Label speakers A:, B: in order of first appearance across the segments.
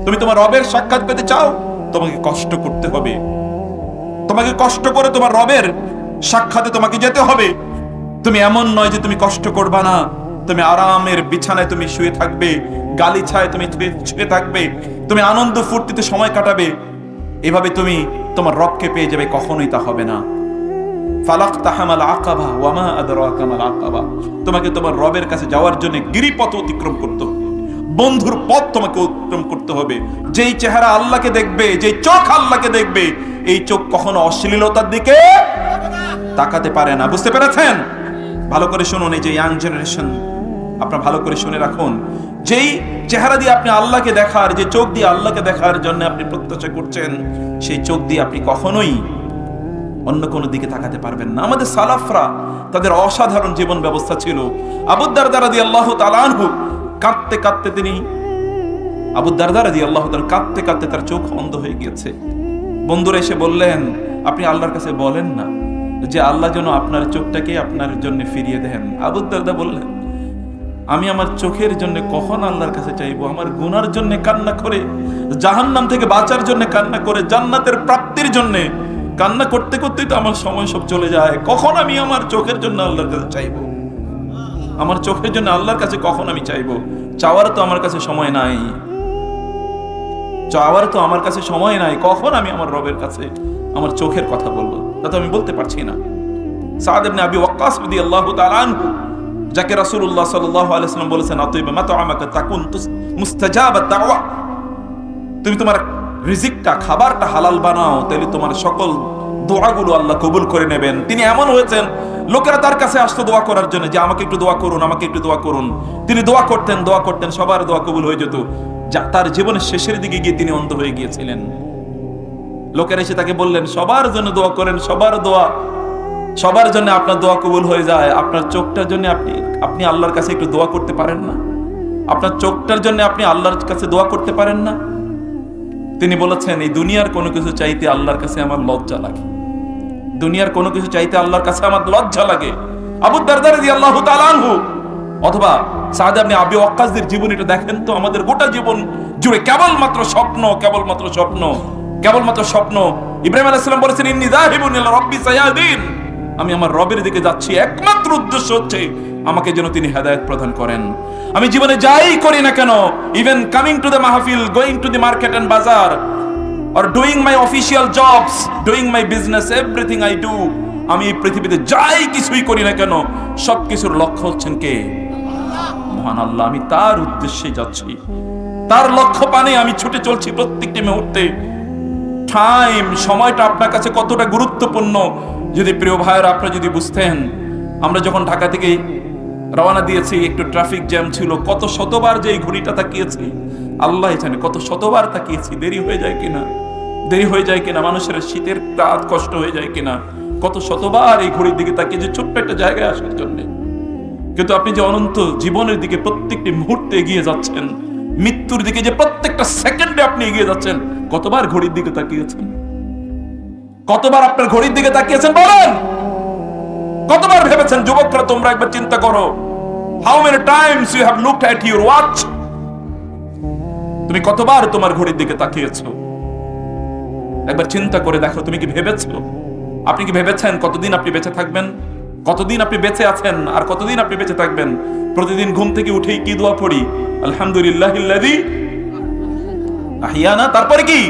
A: তুমি তোমার রবের সাক্ষাৎ পেতে চাও, তোমাকে কষ্ট করতে হবে। তোমাকে কষ্ট করে তোমার রবের সাক্ষাতে তোমাকে যেতে হবে। তুমি এমন নয় যে তুমি কষ্ট করবা না, তুমি আরামের বিছানায় তুমি শুয়ে থাকবে, গালিছায় তুমি শুয়ে থাকবে, তুমি আনন্দ ফুর্তিতে সময় কাটাবে, এভাবে তুমি তোমার রবকে পেয়ে যাবে। কখনোই তা হবে না। ফালাকতাহামাল আকাবা ওয়া মা আদরাকা মাল আকাবা। তোমাকে তোমার রবের কাছে যাওয়ার জন্য গিরিপথ অতিক্রম করতে হবে, বন্ধুর পথ তোমাকে অতিক্রম করতে হবে। যেই চেহারা আল্লাহকে দেখবে, যেই চোখ আল্লাহকে দেখবে, এই চোখ কখনো অশ্লীলতার দিকে তাকাতে পারে না। বুঝতে পেরেছেন? ভালো করে শুনুন, এই যে ইয়াং জেনারেশন, আপনারা ভালো করে শুনে রাখুন, যেই চেহারা দিয়ে আপনি আল্লাহকে দেখার, যে চোখ দিয়ে আল্লাহকে দেখার জন্য আপনি প্রত্যাশা করছেন, সেই চোখ দিয়ে আপনি কখনোই অন্য কোনো দিকে তাকাতে পারবেন না। আমাদের সালাফরা, তাদের অসাধারণ জীবন ব্যবস্থা ছিল। আবু দারদা রাদিয়াল্লাহু তাআলা আনহু কাঁদতে কাঁদতে কাঁদতে কাঁদতে তার চোখ অন্ধ হয়ে গিয়েছে। বন্ধুরা এসে বললেন, আপনি আল্লাহর কাছে বলেন না যে আল্লাহ যেন আপনার চোখটাকে আপনার জন্য ফিরিয়ে দেন। আবু দারদা বললেন, আমি আমার চোখের জন্য কখন আল্লাহর কাছে চাইবো? আমার গুনার জন্য কান্না করে, জাহান্নাম থেকে বাঁচার জন্য কান্না করে, জান্নাতের প্রাপ্তির জন্য কান্না করতে করতেই তো আমার সময় সব চলে যায়। কখন আমি আমার চোখের জন্য আল্লাহর কাছে চাইবো? আমার চোখের জন্য আল্লাহর কাছে কখন আমি চাইবো? চাওয়ার তো আমার কাছে সময় নাই, কখন আমি আমার রবের কাছে আমার চোখের কথা বলবো? তা তো আমি বলতে পারছি না। সাদ ইবনে আবি ওয়াক্কাস রাদিয়াল্লাহু তাআলা আনহু, যাকে রাসূলুল্লাহ সাল্লাল্লাহু আলাইহি ওয়াসাল্লাম বলেছেন, আতিবা মাতআমাকা তাকুন মুস্তাজাবাত দাওয়া, তুমি তোমার রিজিকটা, খাবারটা হালাল বানাও, তাহলে তোমার সকল দোয়াগুলো আল্লাহ কবুল করে নেবেন। তিনি এমন হয়েছেন, লোকেরা তার কাছে আসতো দোয়া করার জন্য, যে আমাকে একটু দোয়া করুন, আমাকে একটু দোয়া করুন। তিনি দোয়া করতেন, সবার দোয়া কবুল হয়ে যেত। যা তার জীবনের শেষের দিকে গিয়ে তিনি অন্ধ হয়ে গিয়েছিলেন। লোকেরা এসে তাকে বললেন, সবার জন্য দোয়া করেন, সবার জন্য আপনার দোয়া কবুল হয়ে যায়, আপনার চোখটার জন্য আপনি আল্লাহর কাছে একটু দোয়া করতে পারেন না? আপনার চোখটার জন্য আপনি আল্লাহর কাছে দোয়া করতে পারেন না? তিনি বলেছেন, এই দুনিয়ার কোনো কিছু চাইতে আল্লাহর কাছে আমার লজ্জা লাগে, দুনিয়ার কোনো কিছু চাইতে আল্লাহর কাছে আমার লজ্জা লাগে। আবু দারদা রাদিয়াল্লাহু তাআলা আনহু অথবা সাদ ইবনে আবি ওয়াক্কাসের জীবনীটা দেখেন তো, আমাদের গোটা জীবন জুড়ে কেবলমাত্র স্বপ্ন। ইব্রাহিম আলাইহিস সালাম বলেছেন, ইন্নী যাহিবুন ইলা রাব্বি সায়াহদিন, আমি আমার রবের দিকে যাচ্ছি, একমাত্র উদ্দেশ্য হচ্ছে আমাকে যেন তিনি হেদায়েত প্রদান করেন। আমি জীবনে যাই করি না কেন, even coming to the mahfil, going to the market and bazaar, or doing my official jobs, doing my business, everything I do, আমি এই পৃথিবীতে যাই কিছুই করি না কেন, সবকিছুর লক্ষ্য হচ্ছেন কে? মহান আল্লাহ। আমি তার উদ্দেশ্যে যাচ্ছি, তার লক্ষ্য পানে আমি ছুটে চলছি প্রত্যেকটি মুহূর্তে। সময়টা আপনার কাছে কতটা গুরুত্বপূর্ণ, যদি প্রিয় ভাইয়েরা আপনারা যদি বুঝতেন। আমরা যখন ঢাকা থেকে রওনা দিয়েছি, একটু ট্রাফিক জ্যাম ছিল, কত শতবার যে এই ঘড়িটা তাকিয়েছি, আল্লাহ জানে কত শতবার তাকিয়েছি, দেরি হয়ে যায় কিনা, মানুষের শীতের রাত কষ্ট হয়ে যায় কিনা, কত শতবার এই ঘড়ির দিকে তাকিয়ে, যে ছোট্ট একটা জায়গায় আসার জন্য। কিন্তু আপনি যে অনন্ত জীবনের দিকে প্রত্যেকটি মুহূর্তে এগিয়ে যাচ্ছেন, মৃত্যুর দিকে যে প্রত্যেকটা সেকেন্ডে আপনি এগিয়ে যাচ্ছেন, কতবার ঘড়ির দিকে তাকিয়েছেন? কতবার আপনার ঘড়ির দিকে তাকিয়েছেন বলেন? কতবার ভেবেছেন? যুবকরা, তোমরা একবার চিন্তা করো, how many times you have looked at your watch? তুমি কতবার তোমার ঘড়ির দিকে তাকিয়েছো? একবার চিন্তা করে দেখো, তুমি কি ভেবেছো? আপনি কি ভেবেছেন কতদিন আপনি বেঁচে থাকবেন? কতদিন আপনি বেঁচে আছেন আর কতদিন আপনি বেঁচে থাকবেন? প্রতিদিন ঘুম থেকে উঠেই কি দোয়া পড়ি? আলহামদুলিল্লাহিল্লাযী আহিয়ানা, তারপরে কি?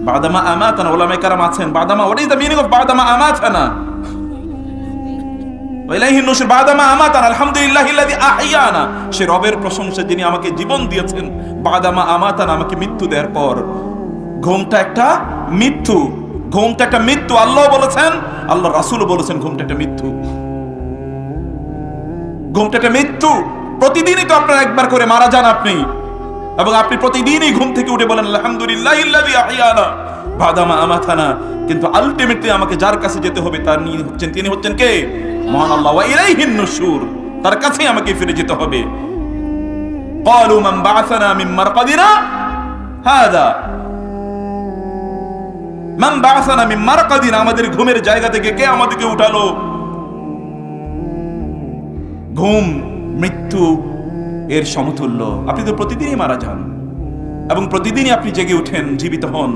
A: বাদামা আমাতানা। উলামায়ে কেরাম আছেন, বাদামা, what is the meaning of বাদামা আমাতানা? ওয়াইলাইহিন নুশুর। বাদামা আমাতানা, আলহামদুলিল্লাহিল্লাযী আহিয়ানা, সে রবের প্রশংসা যিনি আমাকে জীবন দিয়েছেন। বাদামা আমাতানা, আমাকে মৃত্যু দেওয়ার পর। ঘুমটা একটা মৃত্যু, আল্লাহ বলেছেন, আল্লাহ রাসূল বলেছেন, ঘুমটা একটা মৃত্যু। প্রতিদিনই তো আপনার একবার করে মারা যান আপনি, এবং আপনি প্রতিদিনই ঘুম থেকে উঠে বলেন, আলহামদুলিল্লাহিল্লাযী আহিয়ানা বাদামা আমাতানা। কিন্তু আলটিমেটলি আমাকে যার কাছে যেতে হবে, তিনি হচ্ছেন কে? মহান আল্লাহ। ওয়া ইলাইহিন নুশুর, তার কাছেই আমাকে ফিরে যেতে হবে। ক্বালু মান বা'আসানা মিন মারকাদিনা হাদা, মান বা'আসানা মিন মারকাদিনা, আমাদের ঘুমের জায়গা থেকে কে আমাদেরকে উঠালো? ঘুম মৃত্যু এর সমতুল্য। আপনি তো প্রতিদিনই মারা যান, এবং প্রতিদিনই আপনি জেগে উঠেন, জীবিত হন,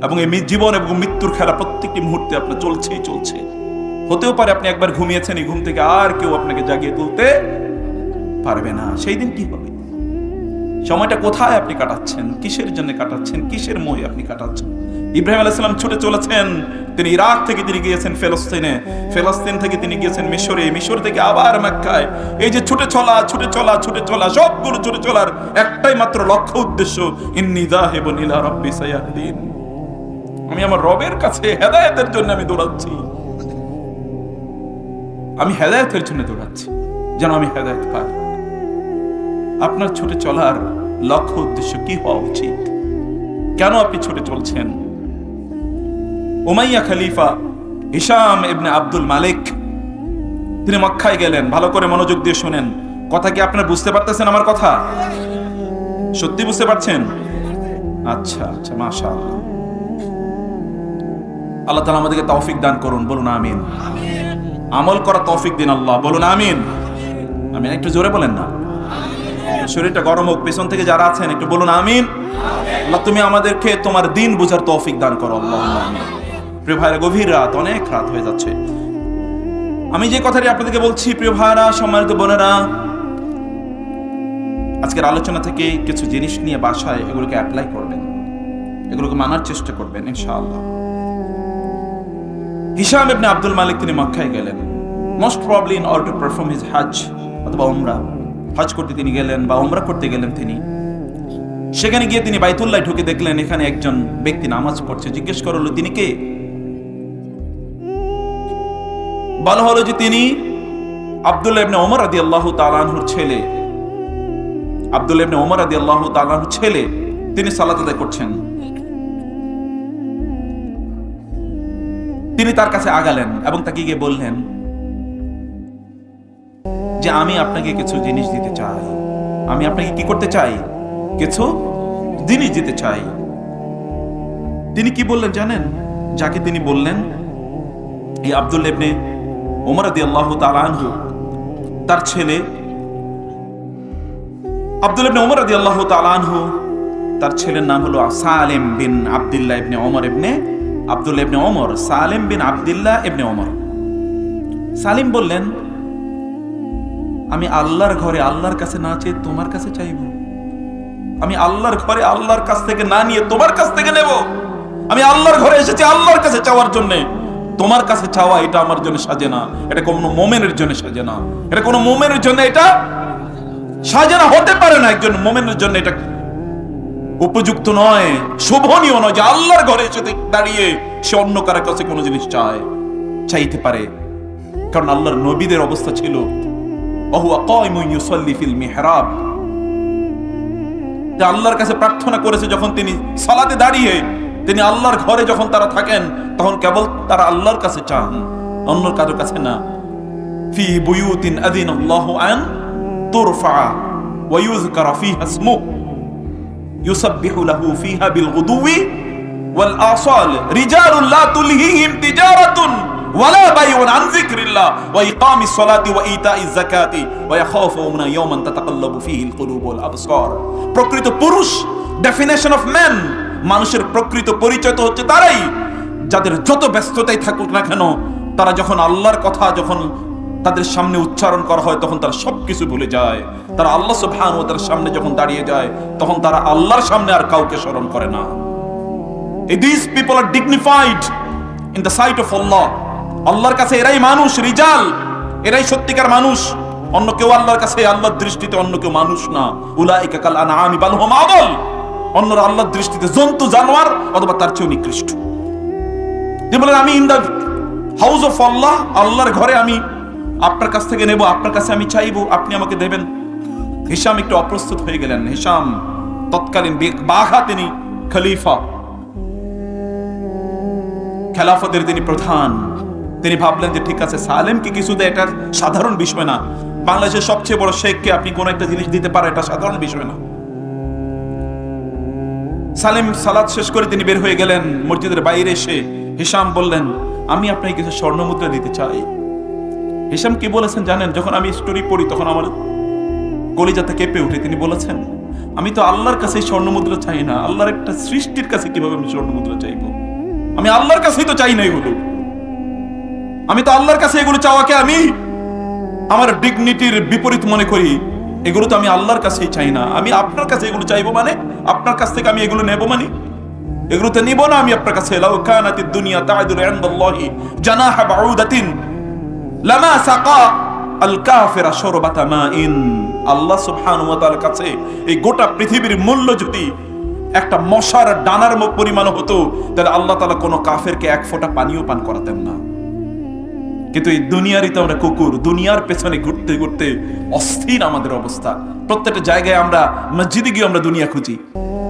A: এবং এই জীবন এবং মৃত্যুর খেলা প্রত্যেকটি মুহূর্তে আপনার চলছেই চলছে। হতেও পারে আপনি একবার ঘুমিয়েছেন, এই ঘুম থেকে আর কেউ আপনাকে জাগিয়ে তুলতে পারবে না। সেই দিন কি হবে? সময়টা কোথায় আপনি কাটাচ্ছেন? কিসের জন্য কাটাচ্ছেন? কিসের মোহে আপনি কাটাচ্ছেন? ইব্রাহিম আলাইহিস সালাম ছুটে চলেছেন, তিনি ইরাক থেকে তিনি গিয়েছেন ফিলিস্তিনে, ফিলিস্তিন থেকে তিনি গিয়েছেন মিশরে, মিশর থেকে আবার মক্কায়। এই যে ছুটে চলা ছুটে চলা ছুটে চলা, সবগুলো ছুটে চলার একটাই মাত্র লক্ষ্য উদ্দেশ্য, ইন্নী যাহিবুন ইলা রাব্বি সায়াহদিন। আমি আমার রবের কাছে হেদায়েতের জন্য আমি দৌড়াচ্ছি, আমি হেদায়েতের জন্য দৌড়াচ্ছি, যেন আমি হেদায়েত পাই। আপনার ছুটে চলার লক্ষ্য উদ্দেশ্য কি হওয়া উচিত? কেন আপনি ছুটে চলছেন? উমাইয়া খলিফা হিশাম ইবনে আব্দুল মালিক তিনি মক্কায় গেলেন। ভালো করে মনোযোগ দিয়ে শুনেন কথা। কি আপনারা বুঝতে পারতেছেন আমার কথা? সত্যি বুঝতে পারছেন? আচ্ছা আচ্ছা, মাশাআল্লাহ। আল্লাহ তাআলা আমাদেরকে তৌফিক দান করুন, বলুন আমিন। আমল করা তৌফিক দিন আল্লাহ, বলুন আমিন। আমিন। একটু জোরে বলেন না, শরীরটা গরম হোক। পেছন থেকে যারা আছেন একটু বলুন আমিন। আল্লাহ তুমি আমাদেরকে তোমার দিন বুঝার তৌফিক দান করো, আল্লাহুম্মা আমিন। প্রিয় ভাইরা, গভীর রাত, অনেক রাত হয়ে যাচ্ছে। আমি যে কথাটি আপনাদেরকে বলছি, প্রিয় ভাইরা, সম্মানিত বোনেরা, আজকের আলোচনা থেকে কিছু জিনিস নিয়ে বাসায় এগুলোকে অ্যাপ্লাই করবেন, এগুলোকে মানার চেষ্টা করবেন ইনশাআল্লাহ। হিশাম ইবনে আব্দুল মালিক তিনি মক্কায় গেলেন, most probably in order to perform his হজ অথবা উমরা। হজ করতে তিনি গেলেন বা উমরা করতে গেলেন তিনি। সেখানে গিয়ে তিনি বাইতুল্লাহ ঢুকে দেখলেন এখানে একজন ব্যক্তি নামাজ পড়ছে। জিজ্ঞেস করলো তিনি কে? বলা হলো যে তিনি আব্দুল্লাহ ইবনে ওমর রাদিয়াল্লাহু তাআলা আনহুর ছেলে। আব্দুল্লাহ ইবনে ওমর রাদিয়াল্লাহু তাআলা আনহুর ছেলে, তিনি সালাত আদায় করছেন। তিনি তার কাছে আগালেন এবং তাকে গিয়ে বললেন যে আমি আপনাকে কিছু জিনিস দিতে চাই। আমি আপনাকে কি করতে চাই? কিছু জিনিস দিতে চাই। তিনি কি বললেন জানেন? যাকে তিনি বললেন, এই আব্দুল্লাহ ইবনে ওমর রাদিয়াল্লাহু তাআলা আনহু, তার ছেলে আব্দুল্লাহ ইবনে ওমর রাদিয়াল্লাহু তাআলা আনহু, তার ছেলের নাম হলো সালেম বিন আব্দুল্লাহ ইবনে ওমর ইবনে আব্দুল্লাহ ইবনে ওমর, সালেম বিন আব্দুল্লাহ ইবনে ওমর। সালিম বললেন, আমি আল্লাহর ঘরে আল্লাহর কাছে না চেয়ে তোমার কাছে চাইব। আমি আল্লাহর ঘরে আল্লাহর কাছ থেকে না নিয়ে তোমার কাছ থেকে নেব। আমি আল্লাহর ঘরে এসেছি আল্লাহর কাছে চাওয়ার জন্য। তোমার কাছে চাওয়া এটা আমার জন্য সাজে না, এটা কোনো মুমিনের জন্য সাজে না, এটা কোনো মুমিনের জন্য এটা সাজে না, হতে পারে না। একজন মুমিনের জন্য এটা উপযুক্ত নয়, শোভনীয় নয় যে আল্লাহর ঘরে এসে দাঁড়িয়ে সে অন্য কারো কাছে কোনো জিনিস চাইতে পারে। কারণ আল্লাহর নবীদের অবস্থা ছিল ওহুয়া কায়িমুন ইউসাল্লি ফিল মিহরাব, আল্লাহর কাছে প্রার্থনা করেছে যখন তিনি সালাতে দাঁড়িয়ে, তিনি আল্লাহর ঘরে যখন তারা থাকেন তখন কেবল তারা আল্লাহর কাছে চান, অন্য কারোর কাছে না। ফি বুয়ুতিন আযিনাল্লাহু আন তুরফা ওয়া ইউযকারা ফিহা ইসমু ইউসাব্বিহু লাহু ফিহা বিল গুদুই ওয়াল আসাল রিজালুন লা তুলহিহিম তিজারাতুন ওয়ালা বাইউন আন যিকরিল্লাহ ওয়া ইকামিস সালাতি ওয়া ইতাইজ যাকাতি ওয়া ইয়াখাফুনা ইয়াওমান তাতাকাল্লাবু ফিহিল কুলুব ওয়াল আবসার। প্রকৃত পুরুষ, ডেফিনেশন অফ ম্যান, মানুষের প্রকৃত পরিচয় তো হচ্ছে তারাই যাদের যত ব্যস্ততাই থাকুক না কেন, তারা যখন আল্লাহর কথা যখন তাদের সামনে উচ্চারণ করা হয় তখন তারা সবকিছু ভুলে যায়। তারা আল্লাহ সুবহানাহু ওয়া তাআলার সামনে যখন দাঁড়িয়ে যায় তখন তারা আল্লাহর সামনে আর কাউকে স্মরণ করে না। These people are dignified in the sight of Allah. আল্লাহর কাছে এরাই মানুষ, রিজাল, এরাই সত্যিকার মানুষ। অন্য কেউ আল্লাহর কাছে, আল্লাহর দৃষ্টিতে অন্য কেউ মানুষ না। উলাইকা কাল আনআমি বাল হুম আদাল। অন্যরা আল্লাহর দৃষ্টিতে জন্তু, জানোয়ার অথবা তার চেয়ে নিকৃষ্ট। তিনি বলেন, আমি ইন দ্য হাউস অফ আল্লাহ, আল্লাহর ঘরে আমি আপনার কাছ থেকে নেব, আপনার কাছে আমি চাইবো, আপনি আমাকে দেবেন। হিশাম একটু অপ্রস্তুত হয়ে গেলেন। হিশাম তৎকালীন বাঘা, তিনি খলিফা, খেলাফতের তিনি প্রধান। তিনি ভাবলেন যে ঠিক আছে, সালেমকে কিছু দেয় এটা সাধারণ বিষয় না। বাংলাদেশের সবচেয়ে বড় শেখকে আপনি কোন একটা জিনিস দিতে পারেন, এটা সাধারণ বিষয় না। সালেম সালাত শেষ করে তিনি বের হয়ে গেলেন। মসজিদের বাইরে এসে হিশাম বললেন, আমি আপনাকে কিছু স্বর্ণ মুদ্রা দিতে চাই। হিশাম কি বলেছেন জানেন? যখন আমি স্টোরি পড়ি তখন আমার কলিজাতে কেঁপে উঠে। তিনি বলেছেন, আমি তো আল্লাহর কাছে স্বর্ণ মুদ্রা চাই না, আল্লাহর একটা সৃষ্টির কাছে কিভাবে আমি স্বর্ণ মুদ্রা চাইবো? আমি আল্লাহর কাছেই তো চাই না এগুলো। আমি তো আল্লাহর কাছে এগুলো চাওয়াকে আমি আমার ডিগনিটির বিপরীত মনে করি। এগুলো তো আমি আল্লাহর কাছেই চাই না। আমি আপনার কাছে এগুলো চাইবো মানে, আপনার কাছ থেকে আমি এগুলো নেবো মানে, এগুলো তো নিব না আমি আপনার কাছে। লাউ কানাতিদ দুনিয়া তা'দিলু ইনদাল্লাহি জানাহা বাউদাতিন লামা সাকা আল কাফিরা শুরবাতা মাইন। আল্লাহ সুবহানাহু ওয়া তাআলার কাছে এই গোটা পৃথিবীর মূল্য যদি একটা মশার ডানার পরিমাণ হতো, তাহলে আল্লাহ তাআলা কোনো কাফেরকে এক ফোঁটা পানিও পান করাতেন না। কিন্তু এই দুনিয়ারই তো আমরা কুকুর, দুনিয়ার পেছনে ঘুরতে ঘুরতে অস্থির আমাদের অবস্থা। প্রত্যেকটা জায়গায় আমরা মসজিদে গিয়ে আমরা দুনিয়া খুঁজি,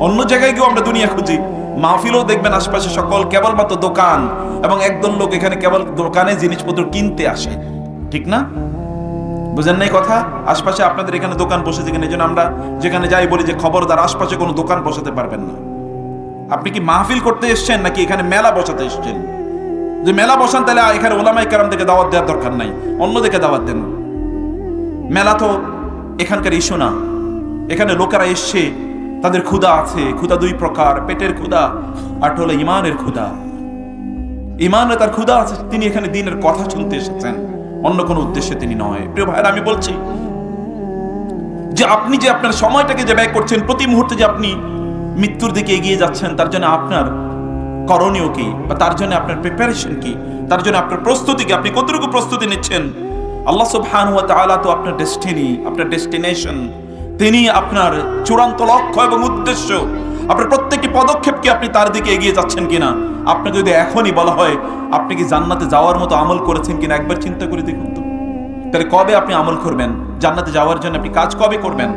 A: অন্য জায়গায় গিয়েও আমরা দুনিয়া খুঁজি। মাহফিলেও দেখবেন আশপাশে সকল কেবলমাত্র দোকান, এবং একদল লোক এখানে কেবল দোকানে জিনিসপত্র কিনতে আসে, ঠিক না? বুঝেন না এই কথা? আশপাশে আপনাদের এখানে দোকান বসেছে কিনা, এই জন্য আমরা যেখানে যাই বলি যে খবরদার আশপাশে কোনো দোকান বসাতে পারবেন না। আপনি কি মাহফিল করতে এসছেন নাকি এখানে মেলা বসাতে এসছেন? যে মেলা বসান তাহলে এখানে ওলামায়ে কেরাম থেকে দাওয়াত দেওয়ার দরকার নাই, অন্য দিকে দাওয়াত দেন। মেলা তো এখানকার ইস্যু না। এখানে লোকেরা এসছে, তাদের ক্ষুধা আছে। ক্ষুধা দুই প্রকার, পেটের ক্ষুধা আর হলো ইমানের ক্ষুধা। ইমানে তার ক্ষুধা আছে, তিনি এখানে দ্বীনের কথা শুনতে এসেছেন, অন্য কোনো উদ্দেশ্যে তিনি নয়। প্রিয় ভাইরা, আমি বলছি যে আপনি যে আপনার সময়টাকে যে ব্যয় করছেন, প্রতি মুহূর্তে যে আপনি মৃত্যুর দিকে এগিয়ে যাচ্ছেন, তার জন্য আপনার করণীয় কি, বা তার জন্য আপনার প্রিপারেশন কি, তার জন্য আপনার প্রস্তুতি কি, আপনি কতটুকু প্রস্তুতি নিচ্ছেন? আল্লাহ সুবহানাহু ওয়া তাআলা তো আপনার ডেস্টিনি, আপনার ডেস্টিনেশন, তিনি আপনার চূড়ান্ত লক্ষ্য এবং উদ্দেশ্য। আপনার প্রত্যেকটি পদক্ষেপ কি আপনি তার দিকে এগিয়ে যাচ্ছেন কিনা? আপনাকে যদি এখনই বলা হয় আপনি কি জান্নাতে যাওয়ার মতো আমল করেছেন কিনা, একবার চিন্তা করে দেখুন তো। তাহলে কবে আপনি আমল করবেন? জান্নাতে যাওয়ার জন্য আপনি কাজ কবে করবেন?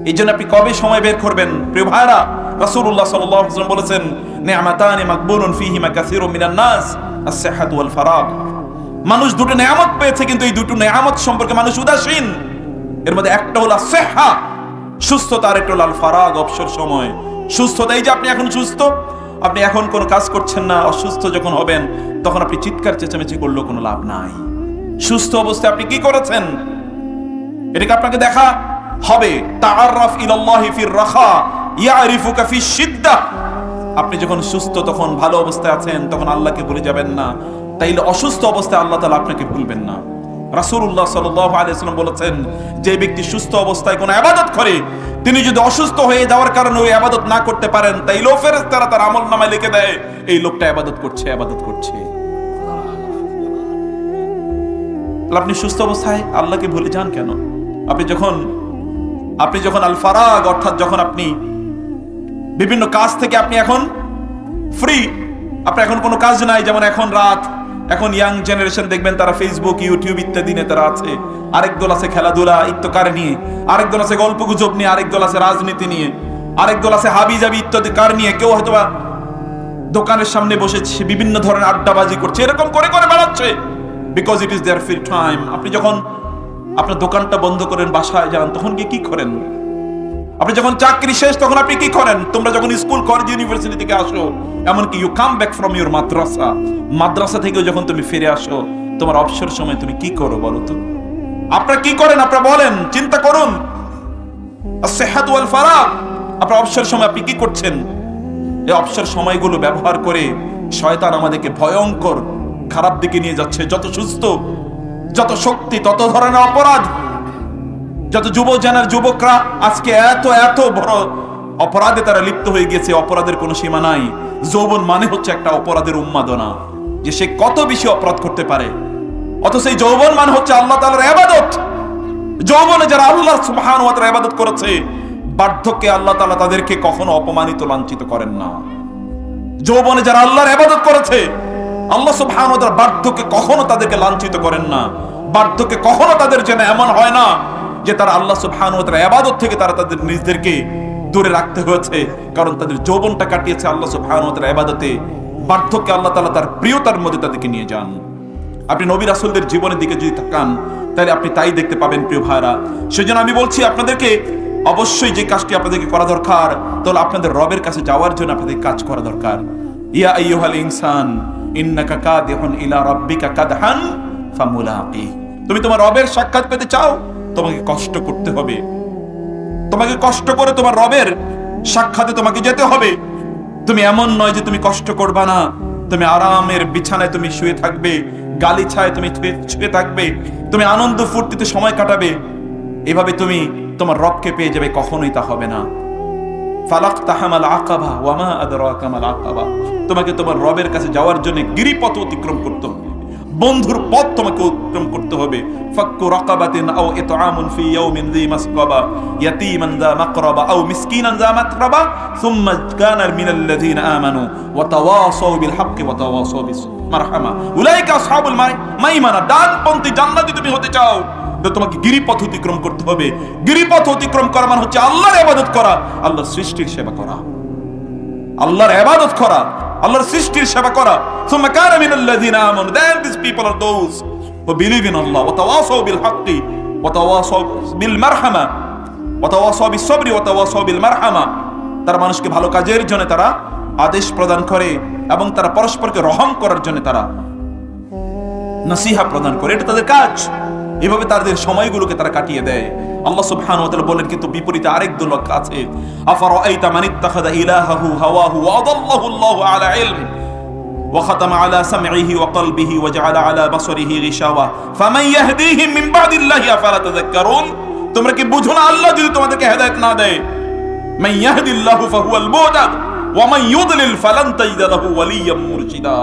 A: এই জন্য আপনি কবে সময় বের করবেন? প্রিয় ভাইরা, রাসূলুল্লাহ সাল্লাল্লাহু আলাইহি ওয়াসাল্লাম বলেছেন, নি'মাতানি মাকবুলুন ফীহিমা কাসীরুম মিনান নাস, আস-সিহহাতু ওয়াল ফারাগ। মানুষ দুটো নেয়ামত পেয়েছে, কিন্তু এই দুটো নেয়ামত সম্পর্কে মানুষ উদাসীন। এর মধ্যে একটা হলো সিহহা, সুস্থতা, আর একটা হলো আল ফারাগ, অবসর সময়। সুস্থতা, এই যে আপনি এখন সুস্থ, আপনি এখন কোনো কাজ করছেন না। অসুস্থ যখন হবেন তখন আপনি চিৎকার চেঁচামেচি করলেও কোনো লাভ নাই। সুস্থ অবস্থায় আপনি কি করেছেন এটাকে আপনাকে দেখা হবে। তাআররাফ ইলাল্লাহি ফির রাখা ইয়ারিফুকা ফিশ শিদ্দাহ। আপনি যখন সুস্থ, তখন ভালো অবস্থায় আছেন, তখন আল্লাহকে ভুলে যাবেন না। তাইলে অসুস্থ অবস্থায় আল্লাহ তাআলা আপনাকে ভুলবেন না। রাসূলুল্লাহ সাল্লাল্লাহু আলাইহি ওয়াসাল্লাম বলেছেন, যে ব্যক্তি সুস্থ অবস্থায় কোনো ইবাদত করে, তিনি যদি অসুস্থ হয়ে যাওয়ার কারণে ওই ইবাদত না করতে পারেন, তাইলেও ফেরেশতারা তার আমলনামায় লিখে দেয় এই লোকটা ইবাদত করছে। আপনি সুস্থ অবস্থায় আল্লাহকে ভুলে যান কেন? আপনি যখন আল ফারাগ, অর্থাৎ যখন আপনি বিভিন্ন কাজ থেকে আপনি এখন ফ্রি, আপনার এখন কোনো কাজ নাই, যেমন এখন রাত, এখন ইয়াং জেনারেশন দেখবেন তারা ফেসবুক, ইউটিউব ইত্যাদি নিয়ে তারা আছে। আরেক দল আছে খেলাধুলা ইত্যাদি নিয়ে, আরেক দল আছে গল্প গুজব নিয়ে, আরেক দল আছে রাজনীতি নিয়ে, আরেক দল আছে হাবি জাবি ইত্যাদি কার নিয়ে। কেউ হয়তোবা দোকানের সামনে বসেছে, বিভিন্ন ধরনের আড্ডাবাজি করছে, এরকম করে করে বেড়াচ্ছে, because it is their free time. আপনি যখন আপনার দোকানটা বন্ধ করেন, বাসায় যান, তখন কি করেন? আপনি যখন চাকরি শেষ, তখন আপনি কি করেন? তোমরা যখন স্কুল, কলেজ, ইউনিভার্সিটি থেকে আসো, এমনকি you come back from your মাদ্রাসা থেকেও যখন তুমি ফিরে আসো, তোমার অবসর সময় তুমি কি করো বলো তো? আপনারা কি করেন? আপনারা বলেন, চিন্তা করুন। as-sihhatu wal faragh, আপনার অবসর সময় আপনি কি করছেন? এই অবসর সময়গুলো ব্যবহার করে শয়তান আমাদেরকে ভয়ঙ্কর খারাপ দিকে নিয়ে যাচ্ছে। যত সুস্থ, যত শক্তি, তত ধরনের অপরাধ। যত যুবকরা আজকে এত বড় অপরাধে তারা লিপ্ত হয়ে গেছে, অপরাধের কোনো সীমা নাই। যৌবন মানে হচ্ছে একটা অপরাধের উন্মাদনা, যে সে কত বেশি অপরাধ করতে পারে। অথচ এই যৌবন মানে হচ্ছে আল্লাহ তাআলার ইবাদত। যৌবনে যারা আল্লাহ সুবহানাহু ওয়া তাআলার ইবাদত করেছে, বার্ধক্যে আল্লাহ তাআলা তাদেরকে কখনো অপমানিত, লাঞ্ছিত করেন না। যৌবনে যারা আল্লাহর ইবাদত করেছে, আল্লাহ সুবহানাহু ওয়া তাআলা বার্ধক্যে কখনো তাদেরকে লাঞ্ছিত করেন না। বার্ধক্যে কখনো তাদের জন্য এমন হয় না যে তারা আল্লাহ সুবহানাহু ওয়া তাআলার ইবাদত থেকে তাদের নিজেদেরকে দূরে রাখতে হয়েছে, কারণ তাদের যৌবনটা কাটিয়েছে আল্লাহ সুবহানাহু ওয়া তাআলার ইবাদতে। বার্ধক্যে আল্লাহ তাআলা তার প্রিয়তার মধ্যে তাদেরকে নিয়ে যান। আপনি নবী রাসূলদের জীবনের দিকে যদি তাকান, তাহলে আপনি তাই দেখতে পাবেন প্রিয় ভাইরা। সেজন্য আমি বলছি আপনাদেরকে, অবশ্যই যে কাজটি আপনাদেরকে করা দরকার, তাহলে আপনাদের রবের কাছে যাওয়ার জন্য আপনাদের কাজ করা দরকার। ইয়া আইয়ুহাল ইনসান ইন্নাকা কাদিহুন ইলা রাব্বিকা কাদহান ফামুলাকি। তুমি তোমার রবের সাক্ষাৎ পেতে চাও, তোমাকে কষ্ট করতে হবে। তোমাকে কষ্ট করে তোমার রবের সাক্ষাতে তোমাকে যেতে হবে। তুমি এমন নয় যে তুমি কষ্ট করবা না, তুমি আরামের বিছানায় তুমি শুয়ে থাকবে, গালিছায় তুমি শুয়ে থাকবে, তুমি আনন্দ ফুর্তিতে সময় কাটাবে, এভাবে তুমি তোমার রবকে পেয়ে যাবে। কখনোই তা হবে না। ফালাকতাহামাল আকাবা ওয়া মা আদরাকা মাল আকাবা, তোমাকে তোমার রবের কাছে যাওয়ার জন্য গিরিপথ অতিক্রম করতে হবে, বন্ধুর পথ তোমাকে অতিক্রম করতে হবে। ফাক্কু রাকাবাতিন আও ইতআমুন ফি ইয়াউমিন যী মাসকাবা ইয়াতীমান যা মাকরাবা আও মিসকিনান যা মাতরাবা সুম্মা কানা মিনাল্লাযীনা আমানু ওয়া তাওয়াসাউ বিল হাক্কি ওয়া তাওয়াসাউ বিস মারহামা উলাইকা আসহাবুল মাইমানা। ডানপন্থী জান্নাতি তুমি হতে চাও তো তোমাকে গিরিপথ অতিক্রম করতে হবে। গিরিপথ অতিক্রম করা মানে হচ্ছে আল্লাহর ইবাদত করা, আল্লাহর সৃষ্টির সেবা করা, আল্লাহর ইবাদত করা, আল্লাহর সৃষ্টির সেবা করা। সুম্মা কানা মিনাল্লাযীনা আমানু, then these people are those who believe in Allah ওয়া তাওয়াসাউ বিল হাক্কি ওয়া তাওয়াসাউ বিল মারহামা ওয়া তাওয়াসাউ বিস সাবরি ওয়া তাওয়াসাউ বিল মারহামা। তারা মানুষকে ভালো কাজের জন্য তারা আদেশ প্রদান করে এবং তারা পরস্পরকে রহম করার জন্য তারা নসিহা প্রদান করে, এটা তাদের কাজ। এভাবে তাদের সময়গুলোকে তারা কাটিয়ে দেয়। আল্লাহ সুবহানাহু ওয়া তাআলা বলেন কিন্তু বিপরীতে আরেক দল লোক আছে, আফারাআইতা মান ইত্তাখাযা ইলাহাহু হাওয়াহু ওয়া আদাল্লাহু আল্লাহু আলা ইলম ওয়া খাতামা আলা সামঈহি ওয়া কলবিহি ওয়া জাআলা আলা বাসারিহি গিশাওয়া ফামান ইয়াহদিহিম মিন বাদিল্লাহি আফালা তাযাক্কারুন। তোমরা কি বুঝো না আল্লাহ যদি তোমাদেরকে হেদায়েত না দেয়, মান ইয়াহদিল্লাহু ফাহুয়াল মুহতাদ ওয়া মান ইউদলিল ফালান তাজিদা লাহু ওয়ালিয়্যাম মুরশিদা।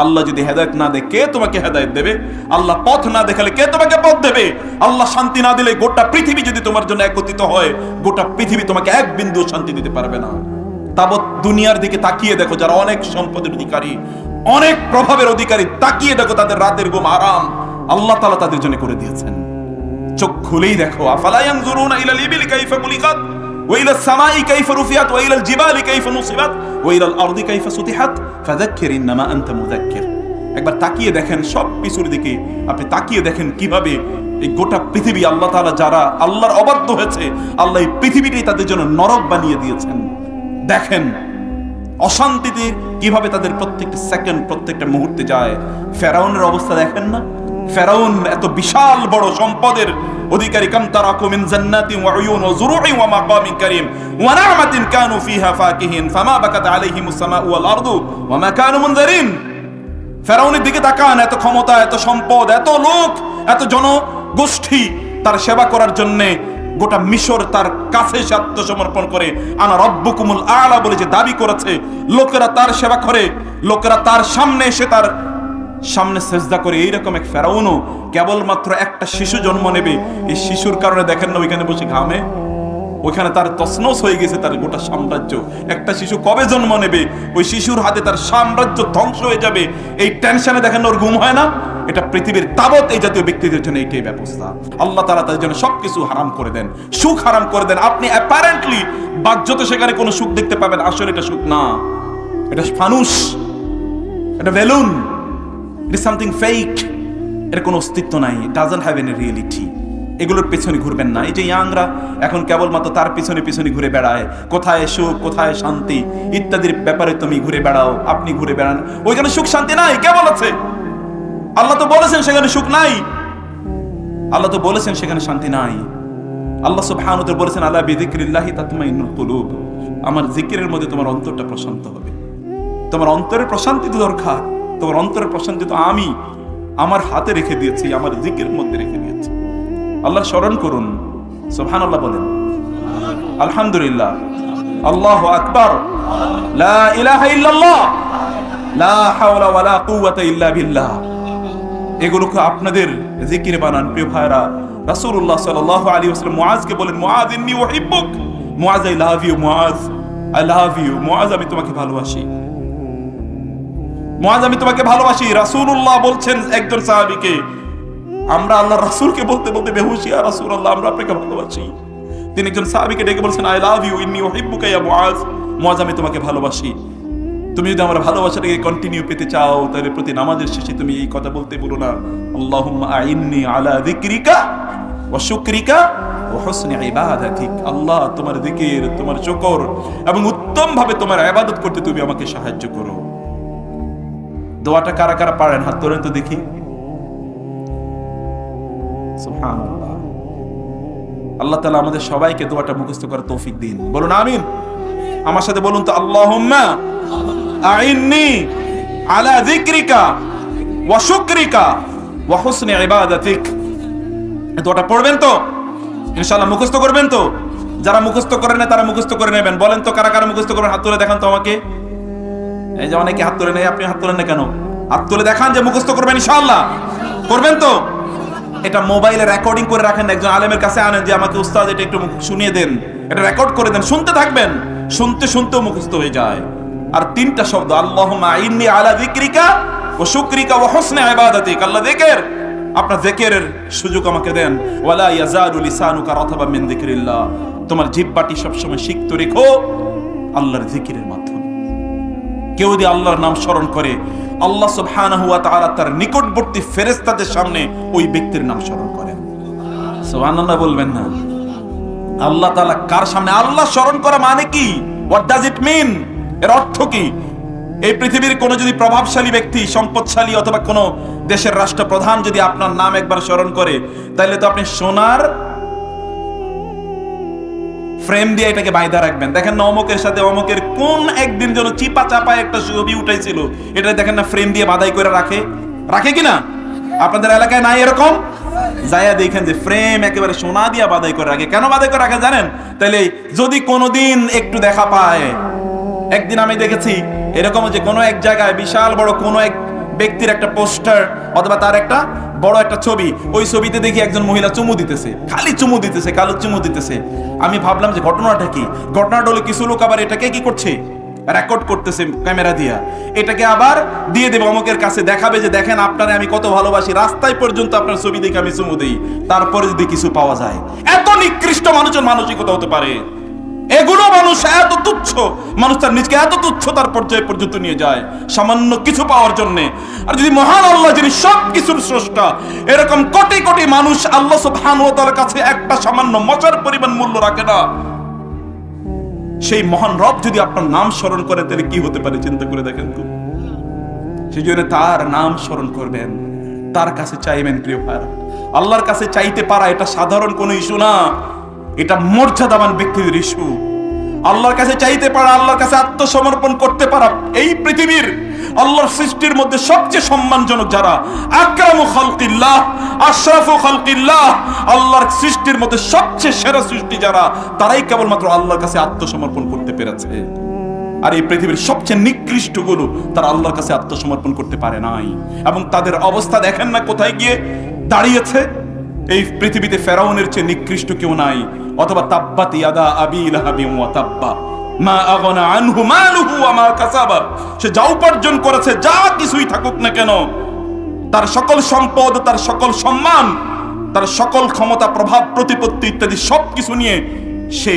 A: আল্লাহ যদি হেদায়েত না দেয় কে তোমাকে হেদায়েত দেবে? আল্লাহ পথ না দেখালে কে তোমাকে পথ দেবে? আল্লাহ শান্তি না দিলে গোটা পৃথিবী যদি তোমার জন্য একত্রিত হয়, গোটা পৃথিবী তোমাকে এক বিন্দু শান্তি দিতে পারবে না। তাবৎ দুনিয়ার দিকে তাকিয়ে দেখো, যারা অনেক সম্পদের অধিকারী, অনেক প্রভাবের অধিকারী, তাকিয়ে দেখো তাদের রাতের ঘুম আরাম আল্লাহ তাআলা তাদের জন্য করে দিয়েছেন। চোখ খুলেই দেখো, আফালা ইয়ানজুরুনা ইলাল ইবিলি কাইফা খুলিকাত ওয়া ইলাস সামাই কাইফা রুফিয়াত ওয়া ইলাল জিবালি কাইফা নুসিবাত ওয়া ইলাল আরদি কাইফা সুতিহাত ফাযাক্কির ইন্নামা আনতা মুযাক্কির। একবার তাকিয়ে দেখেন সব কিছুর দিকে, আপনি তাকিয়ে দেখেন কিভাবে এই গোটা পৃথিবী আল্লাহ তাআলা যারা আল্লাহর অবাধ্য হয়েছে, আল্লাহ এই পৃথিবীটাই তাদের জন্য নরক বানিয়ে দিয়েছেন। দেখেন অশান্তিতে কিভাবে তাদের প্রত্যেকটা সেকেন্ড, প্রত্যেকটা মুহূর্তে যায়। ফেরাউনের অবস্থা দেখেন না? ফেরাউন এত বিশাল বড় সম্পদের অধিকারী, কাম তারাকু মিন জান্নাতিন ওয়া উয়ুন ওয়া যুরুইন ওয়া মাকামিন কারীম ওয়া নি'মাতিন কানু ফিহা ফাকিহিন ফামা বাকাত আলাইহিমুস সামাউ ওয়াল আরদু ওয়া মা কানু মুনযারিন। ফেরাউনের দিকে তাকান, এত ক্ষমতা, এত সম্পদ, এত লোক, এত জনগোষ্ঠী তার সেবা করার জন্য গোটা মিশর তার কাছে এসে আত্মসমর্পণ করে আনা রব্বুকুমুল আ'লা বলে যে দাবি করেছে। লোকেরা তার সেবা করে, লোকেরা তার সামনে এসে তার সামনে সেজদা করে। এইরকম এক ফেরাউনও কেবলমাত্র একটা শিশু জন্ম নেবে, এই শিশুর কারণে দেখেন না ওইখানে বসে ঘামে, ওইখানে তার তছনছ হয়ে গেছে তার গোটা সাম্রাজ্য। একটা শিশু কবে জন্ম নেবে, ওই শিশুর হাতে তার সাম্রাজ্য ধ্বংস হয়ে যাবে, এই টেনশনে দেখেন ওর ঘুম হয় না। এটা পৃথিবীর তাবৎ এই জাতীয় ব্যক্তিদের জন্য এইটাই ব্যবস্থা। আল্লাহ তাআলা তাদের জন্য সবকিছু হারাম করে দেন, সুখ হারাম করে দেন। আপনি অ্যাপারেন্টলি বাহ্যত সেখানে কোনো সুখ দেখতে পাবেন, আসলে এটা সুখ না, এটা ফানুস, এটা balloon, it is something fake. এর কোনো অস্তিত্ব নাই, it doesn't have any reality. এগুলোর পেছনে ঘুরবেন না। এই যে ইয়াংরা এখন কেবলমাত্র তার পিছনে পিছনে ঘুরে বেড়ায়, কোথায় সুখ, কোথায় শান্তি ইত্যাদির ব্যাপারে তুমি ঘুরে বেড়াও, আপনি ঘুরে বেড়ান। ওইখানে সুখ শান্তি নাই, কে বলেছে? আল্লাহ তো বলেছেন সেখানে সুখ নাই, আল্লাহ তো বলেছেন সেখানে শান্তি নাই। আল্লাহ সুবহানাহু ওয়া তাআলা বলেছেন আলা বিযিকরিল্লাহি তাতমাইন্নুল কুলুব, আমার জিকিরের মধ্যে তোমার অন্তরটা প্রশান্ত হবে। তোমার অন্তরের প্রশান্তি তো দরকার, তোমার অন্তরের প্রশান্তি তো আমি আমার হাতে রেখে দিয়েছি, আমার জিকিরের মধ্যে রেখে দিয়েছি। আল্লাহ স্মরণ করুন, সুবহানাল্লাহ বলেন, আলহামদুলিল্লাহ, আল্লাহু আকবার, লা ইলাহা ইল্লাল্লাহ, লা হাওলা ওয়ালা কুওয়াতা ইল্লা বিল্লাহ। এগুলোকে আপনাদের জিকির বানান। প্রিয় ভাইরা, রাসূলুল্লাহ সাল্লাল্লাহু আলাইহি ওয়াসাল্লাম মুআজকে বলেন, মুআজ ইন্নী উহিব্বুক, Muaz I love you, Muaz I love you, Muaz আমি তোমাকে ভালোবাসি, মুআজ আমি তোমাকে ভালোবাসি। রাসূলুল্লাহ বলছেন একজন সাহাবীকে, আমরা আল্লাহর রাসূলকে বলতে বলতে বেহুশ, ইয়া রাসূলুল্লাহ আমরা আপনাকে ভালোবাসি। তিনি একজন সাহাবীকে ডেকে বলছেন, আই লাভ ইউ ইন্নী উহিব্বুকা ইয়া মুআজ, মুআজ আমি তোমাকে ভালোবাসি। তুমি যদি আমার ভালোবাসাটাকে কন্টিনিউ পেতে চাও, তাহলে প্রতি নামাজের শেষে তুমি এই কথা বলতে বলো না, আল্লাহুম্মা আইন্নি আলা যিকরিকা ওয়া শুকরিকা ওয়া হুসনি ইবাদাতিক। আল্লাহ তোমার জিকির, তোমার শুকর এবং উত্তম ভাবে তোমার ইবাদত করতে তুমি আমাকে সাহায্য করো। দোয়াটা কারা কারা পারেন হাত তোলেন তো দেখি। সুবহানাল্লাহ। আল্লাহ তাআলা আমাদের সবাইকে দোয়াটা মুখস্থ করার তৌফিক দিন। বলুন আমিন। আমার সাথে বলুন তো, আল্লাহুম্মা আইন্নি আলা যিকরিকা ওয়া শুকরিকা ওয়া হুসনি ইবাদাতিক। এই দোয়াটা পড়বেন তো ইনশাআল্লাহ, মুখস্থ করবেন তো? যারা মুখস্থ করেন না তারা মুখস্থ করে নেবেন। বলেন তো কারা কারা মুখস্থ করবেন, হাত তুলে দেখান তো আমাকে। এই যে অনেকে হাত তুলে নেই, আপনি হাত তুলেন না কেন? হাত তুলে দেখান যে মুখস্থ করবেন ইনশাআল্লাহ। করবেন তো? এটা মোবাইলে রেকর্ডিং করে রাখেন, একজন আলেমের কাছে আনেন যে আমাকে উস্তাদ এটা একটু শুনিয়ে দেন, এটা রেকর্ড করে দেন, শুনতে থাকবেন, শুনতে শুনতেও মুখস্থ হয়ে যায়। আর তিনটা শব্দ, আল্লাহুম্মা ইন্নী আলা যিকরিকা ওয়া শুকরিকা ওয়া হুসনি ইবাদাতিক। আল্লাহ যিকির, আপনার যিকিরের সুযোগ আমাকে দেন। ওয়ালা ইয়াজালু লিসানুকা রাতাবাম মিন যিকরিল্লাহ, তোমার জিহ্বাটি সবসময় সিক্ত রেখো আল্লাহর যিকিরের মাধ্যমে। কেউ যদি আল্লাহর নাম স্মরণ করে, আল্লাহ সুবহানাহু ওয়া তাআলা তার নিকটবর্তী ফেরেশতাদের সামনে ওই ব্যক্তির নাম স্মরণ করেন। সুবহানাল্লাহ বলবেন না? আল্লাহ তাআলা কার সামনে? আল্লাহ স্মরণ করা মানে কি? হোয়াট ডাজ ইট মিন? এর অর্থ কি? এই পৃথিবীর কোন যদি প্রভাবশালী ব্যক্তি, সম্পদশালী অথবা কোন দেশের রাষ্ট্রপ্রধান যদি আপনার নাম একবার স্মরণ করে, তাহলে তো আপনি সোনার ফ্রেম দিয়ে এটাকে বাইধা রাখবেন। দেখেন না অমুকের সাথে অমুকের কোন একদিন যেন চিপা চাপায় একটা ছবি উঠাইছিল, এটা দেখেন না ফ্রেম দিয়ে বাধাই করে রাখে, রাখে কিনা? আপনাদের এলাকায় নাই এরকম? যায়া দেখেন যে ফ্রেম একেবারে সোনা দিয়া বাধাই করে রাখে। কেন বাধাই করে রাখে জানেন? তাহলে যদি কোনোদিন একটু দেখা পায়। একদিন আমি দেখেছি এরকম যে কোনো এক জায়গায় বিশাল বড় কোনো এক ব্যক্তির একটা পোস্টার অথবা তার একটা বড় একটা ছবি, ওই ছবিতে দেখি একজন মহিলা চুমু দিতেছে, খালি চুমু দিতেছে, কালো চুমু দিতেছে। আমি ভাবলাম যে ঘটনাটা কি? ঘটনাটা হলো কিছু লোক আবার এটাকে কি করছে, রেকর্ড করতেছে ক্যামেরা দিয়া, এটাকে আবার দিয়ে দেবে অমুকের কাছে, দেখাবে যে দেখেন আপনারে আমি কত ভালোবাসি, রাস্তায় পর্যন্ত আপনার ছবি দেখে আমি চুমু দেই, তারপরে যদি কিছু পাওয়া যায়। এত নিকৃষ্ট মানুষের মানসিকতা হতে পারে? এগুলো মানুষ এত তুচ্ছ, মানুষ তার নিজকে এত তুচ্ছতার পর্যায়ে পর্যন্ত নিয়ে যায় সামান্য কিছু পাওয়ার জন্য। আর যদি মহান আল্লাহ, যিনি সব কিছুর স্রষ্টা, এরকম কোটি কোটি মানুষ আল্লাহ সুবহানাহু ওয়া তাআলার কাছে একটা সামান্য মশার পরিমাণ মূল্য রাখে না, সেই মহান রব যদি আপনার নাম স্মরণ করে, তাহলে কি হতে পারে চিন্তা করে দেখেন তো। সেই জন্য তার নাম স্মরণ করবেন, তার কাছে চাইবেন। প্রিয় ভাই, আল্লাহর কাছে চাইতে পারা এটা সাধারণ কোনো ইস্যু না, এটা মর্যাদাবান ব্যক্তিদের ইস্যু। আল্লাহর কাছে চাইতে পারা, আল্লাহর কাছে আত্মসমর্পণ করতে পারা, এই পৃথিবীর আল্লাহর সৃষ্টির মধ্যে সবচেয়ে সম্মানজনক যারা, আকরামু খালকিল্লাহ, আশরাফু খালকিল্লাহ, আল্লাহর সৃষ্টির মধ্যে সবচেয়ে সেরা সৃষ্টি যারা, তারাই কেবলমাত্র আল্লাহর কাছে আত্মসমর্পণ করতে পেরেছে। আর এই পৃথিবীর সবচেয়ে নিকৃষ্ট গুলো তারা আল্লাহর কাছে আত্মসমর্পণ করতে পারে নাই, এবং তাদের অবস্থা দেখেন না কোথায় গিয়ে দাঁড়িয়েছে। এই পৃথিবীতে ফেরাউনের চেয়ে নিকৃষ্ট কেউ নাই। অথবা তাব্বাত ইয়াদা আবি লাহাবিন ওয়া তাব্বা মা আগনা আনহু মালুহু ওয়া মা কাসাবা, সে যা উপার্জন করেছে, যা কিছুই থাকুক না কেন, তার সকল সম্পদ, তার সকল সম্মান, তার সকল ক্ষমতা, প্রভাব, প্রতিপত্তি ইত্যাদি সবকিছু নিয়ে সে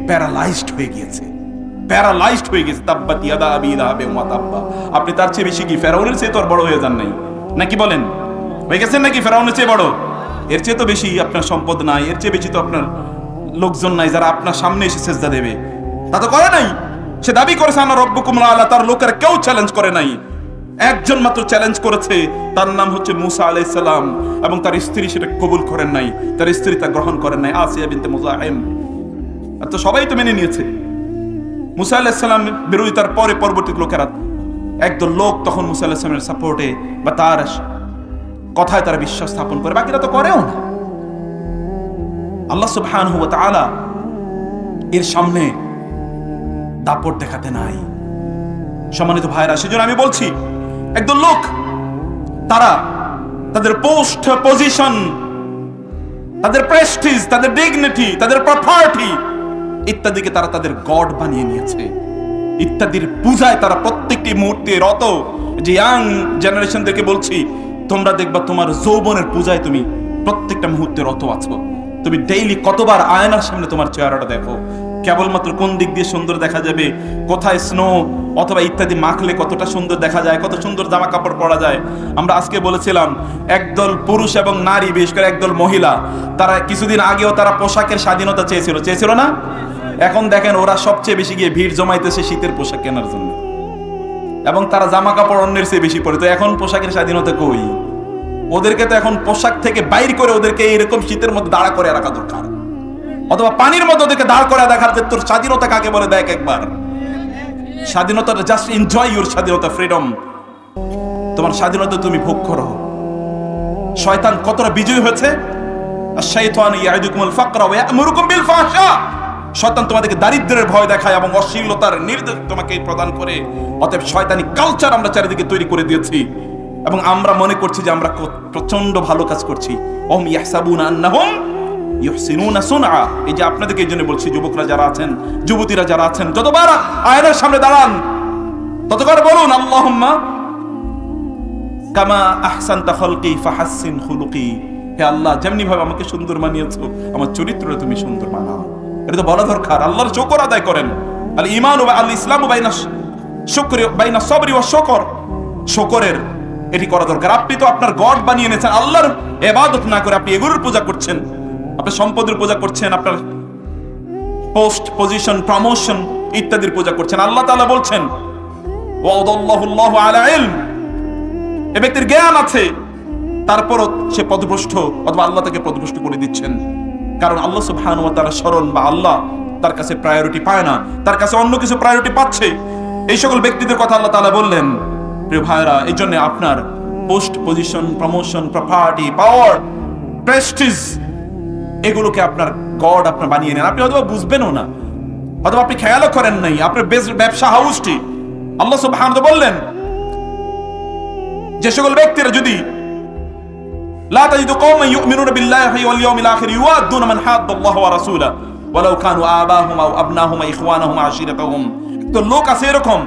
A: প্যারালাইজড হয়ে গিয়েছে, প্যারালাইজড হয়ে গেছে। তাব্বাত ইয়াদা আবি লাহাবিন ওয়া তাব্বা। আপনি তার চেয়ে বেশি কি ফেরাউনের চেয়ে তো আর বড় হয়ে যান নাই নাকি? বলেন, হয়ে গেছেন নাকি ফেরাউনের চেয়ে বড়? এর চেয়ে তো বেশি আপনার সম্পদ নাই, এর চেয়ে বেশি তো আপনার লোকজন নাই যারা আপনার সামনে এসে সেজদা দেবে। তা তো করে নাই। সে দাবি করেছে আনা রব্বুকুমুল আলা, তার লোকেরা কেউ চ্যালেঞ্জ করে নাই, একজন মাত্র চ্যালেঞ্জ করেছে, তার নাম হচ্ছে মুসা আলাইহিস সালাম, এবং তার স্ত্রী সেটা কবুল করেন নাই, তার স্ত্রী তা গ্রহণ করেন নাই, আসিয়া বিনতে মুজাহিম। আর তো সবাই তো মেনে নিয়েছে। মুসা আলাইহিস সালাম বিরোধিতার পরে পরবর্তী লোকেরা, একদল লোক তখন মুসা আলাইহিস সালামের সাপোর্টে বা তার কথায় তারা বিশ্বাস স্থাপন করে, বাকিরা তো করেও না। আল্লাহ সুবহানাহু ওয়া তাআলা এর সামনে দাপট দেখাতে নাই। সম্মানিত ভাইরা, সেজন্য আমি বলছি, একদল লোক তারা তাদের পোস্ট, পজিশন, তাদের প্রেস্টিজ, তাদের ডিগনিটি, তাদের প্রপার্টি ইত্যাদিকে তারা তাদের গড বানিয়ে নিয়েছে। ইত্যাদির পূজায় তারা প্রত্যেকটি মুহূর্তে রত। যে ইয়াং জেনারেশনদেরকে বলছি, তোমরা দেখবা তোমার যৌবনের পূজায় তুমি প্রত্যেকটা মুহূর্তে রত আছো। তুমি ডেইলি কতবার আয়নার সামনে তোমার চেহারাটা দেখো, কেবলমাত্র কোন দিক দিয়ে সুন্দর দেখা যাবে, কোথায় স্নো অথবা ইত্যাদি মাখলে কতটা সুন্দর দেখা যায়, কত সুন্দর জামা কাপড় পরা যায়। আমরা আজকে বলেছিলাম একদল পুরুষ এবং নারী, বিশেষ করে একদল মহিলা, তারা কিছুদিন আগেও তারা পোশাকের স্বাধীনতা চেয়েছিল না? এখন দেখেন ওরা সবচেয়ে বেশি গিয়ে ভিড় জমাইতেছে শীতের পোশাক কেনার জন্য, এবং তারা জামা কাপড় অন্যের চেয়ে বেশি পরে। তো এখন পোশাকের স্বাধীনতা কই? ওদেরকে তো এখন পোশাক থেকে বাইর করে ওদেরকে এরকম শীতের মধ্যে দাঁড়া করে রাখা দরকার। অথবা পানির মতো দেখে দাঁড় করে দেখার যে তোর স্বাধীনতা কাকে বলে দেখ একবার। স্বাধীনতাটা জাস্ট এনজয় ইউর স্বাধীনতা, ফ্রিডম। তোমার স্বাধীনতা তুমি ভোগ করো। শয়তান কতটা বিজয়ী হয়েছে। আশ-শাইতানু ইয়াইদুকুমুল ফাকরা ওয়া ইয়া'মুরুকুম বিল ফাহশা। শয়তান তোমাদেরকে দারিদ্র্যের ভয় দেখায় এবং অশ্লীলতার নির্দেশ তোমাকে প্রদান করে। অতএব শয়তানি কালচার আমরা চারিদিকে তৈরি করে দিয়েছি এবং আমরা মনে করছি যে আমরা প্রচন্ড ভালো কাজ করছি। ওম ইয়াহসাবুনা আন্নাহুম ইউহসিনুনা সুনআ। এই যে আপনাদেরকে এই জন্য বলছি, যুবকরা যারা আছেন, যুবতীরা যারা আছেন, যতবার আয়নার সামনে দাঁড়ান ততবার বলুন আল্লাহুম্মা কামা আহসানতা খালকি ফাহাসসিন খুলুকি। হে আল্লাহ, যেমনি ভাবে আমাকে সুন্দর বানিয়েছো আমার চরিত্রটা তুমি সুন্দর বানাও। এটা তো বলা দরকার। আল্লাহর শুকর আদায় করেন। আল ঈমান ওয়া আল ইসলামু বাইনা শুকরি বাইনা সবরি ওয়া শুকর। শুকরের এটি করা দরকার। আপনি তো আপনার গড বানিয়ে নিয়েছেন, আল্লাহর ইবাদত না করে আপনি এগুলোর পূজা করছেন, আপনার সম্পদের পূজা করছেন, আপনার পোস্ট, পজিশন, প্রমোশন ইত্যাদির পূজা করছেন। আল্লাহ তাআলা বলছেন ওয়াদাল্লাহুল্লাহু আলা ইলম, এ ব্যক্তির জ্ঞান আছে তারপরও সে পদভ্রষ্ট অথবা আল্লাহ তাকে পদভ্রষ্ট করে দিচ্ছেন। কারণ আল্লাহ সুবহানাহু ওয়া তাআলা স্মরণ বা আল্লাহ তার কাছে প্রায়োরিটি পায় না, তার কাছে অন্য কিছু প্রায়োরিটি পাচ্ছে। এই সকল ব্যক্তিদের কথা আল্লাহ তাআলা বললেন। প্রিয় ভাইরা, এই জন্য আপনার পোস্ট, পজিশন, প্রমোশন, প্রপার্টি, পাওয়ার, প্রেস্টিজ এগুলোকে আপনার গড আপনার বানিয়ে নেন। আপনি হয়তো বুঝবেনও না, হয়তো আপনি খেয়ালও করেন নাই আপনার ব্যবসা হাউসটি। আল্লাহ সুবহানাহু ওয়া তাআলা বললেন যে সকল ব্যক্তিরা যদি লা তাজিদু কওমান ইউমিনুনা বিল্লাহি ওয়াল ইয়াউমিল আখির ইউআদ্দুনা মান হাদ্দাল্লাহু ওয়া রাসূলাহু ওয়ালাউ কানু আবাহুম আও আবনাহুম আও ইখওয়ানাহুম আও আশিরাতাহুম। তো লোক আছে এরকম,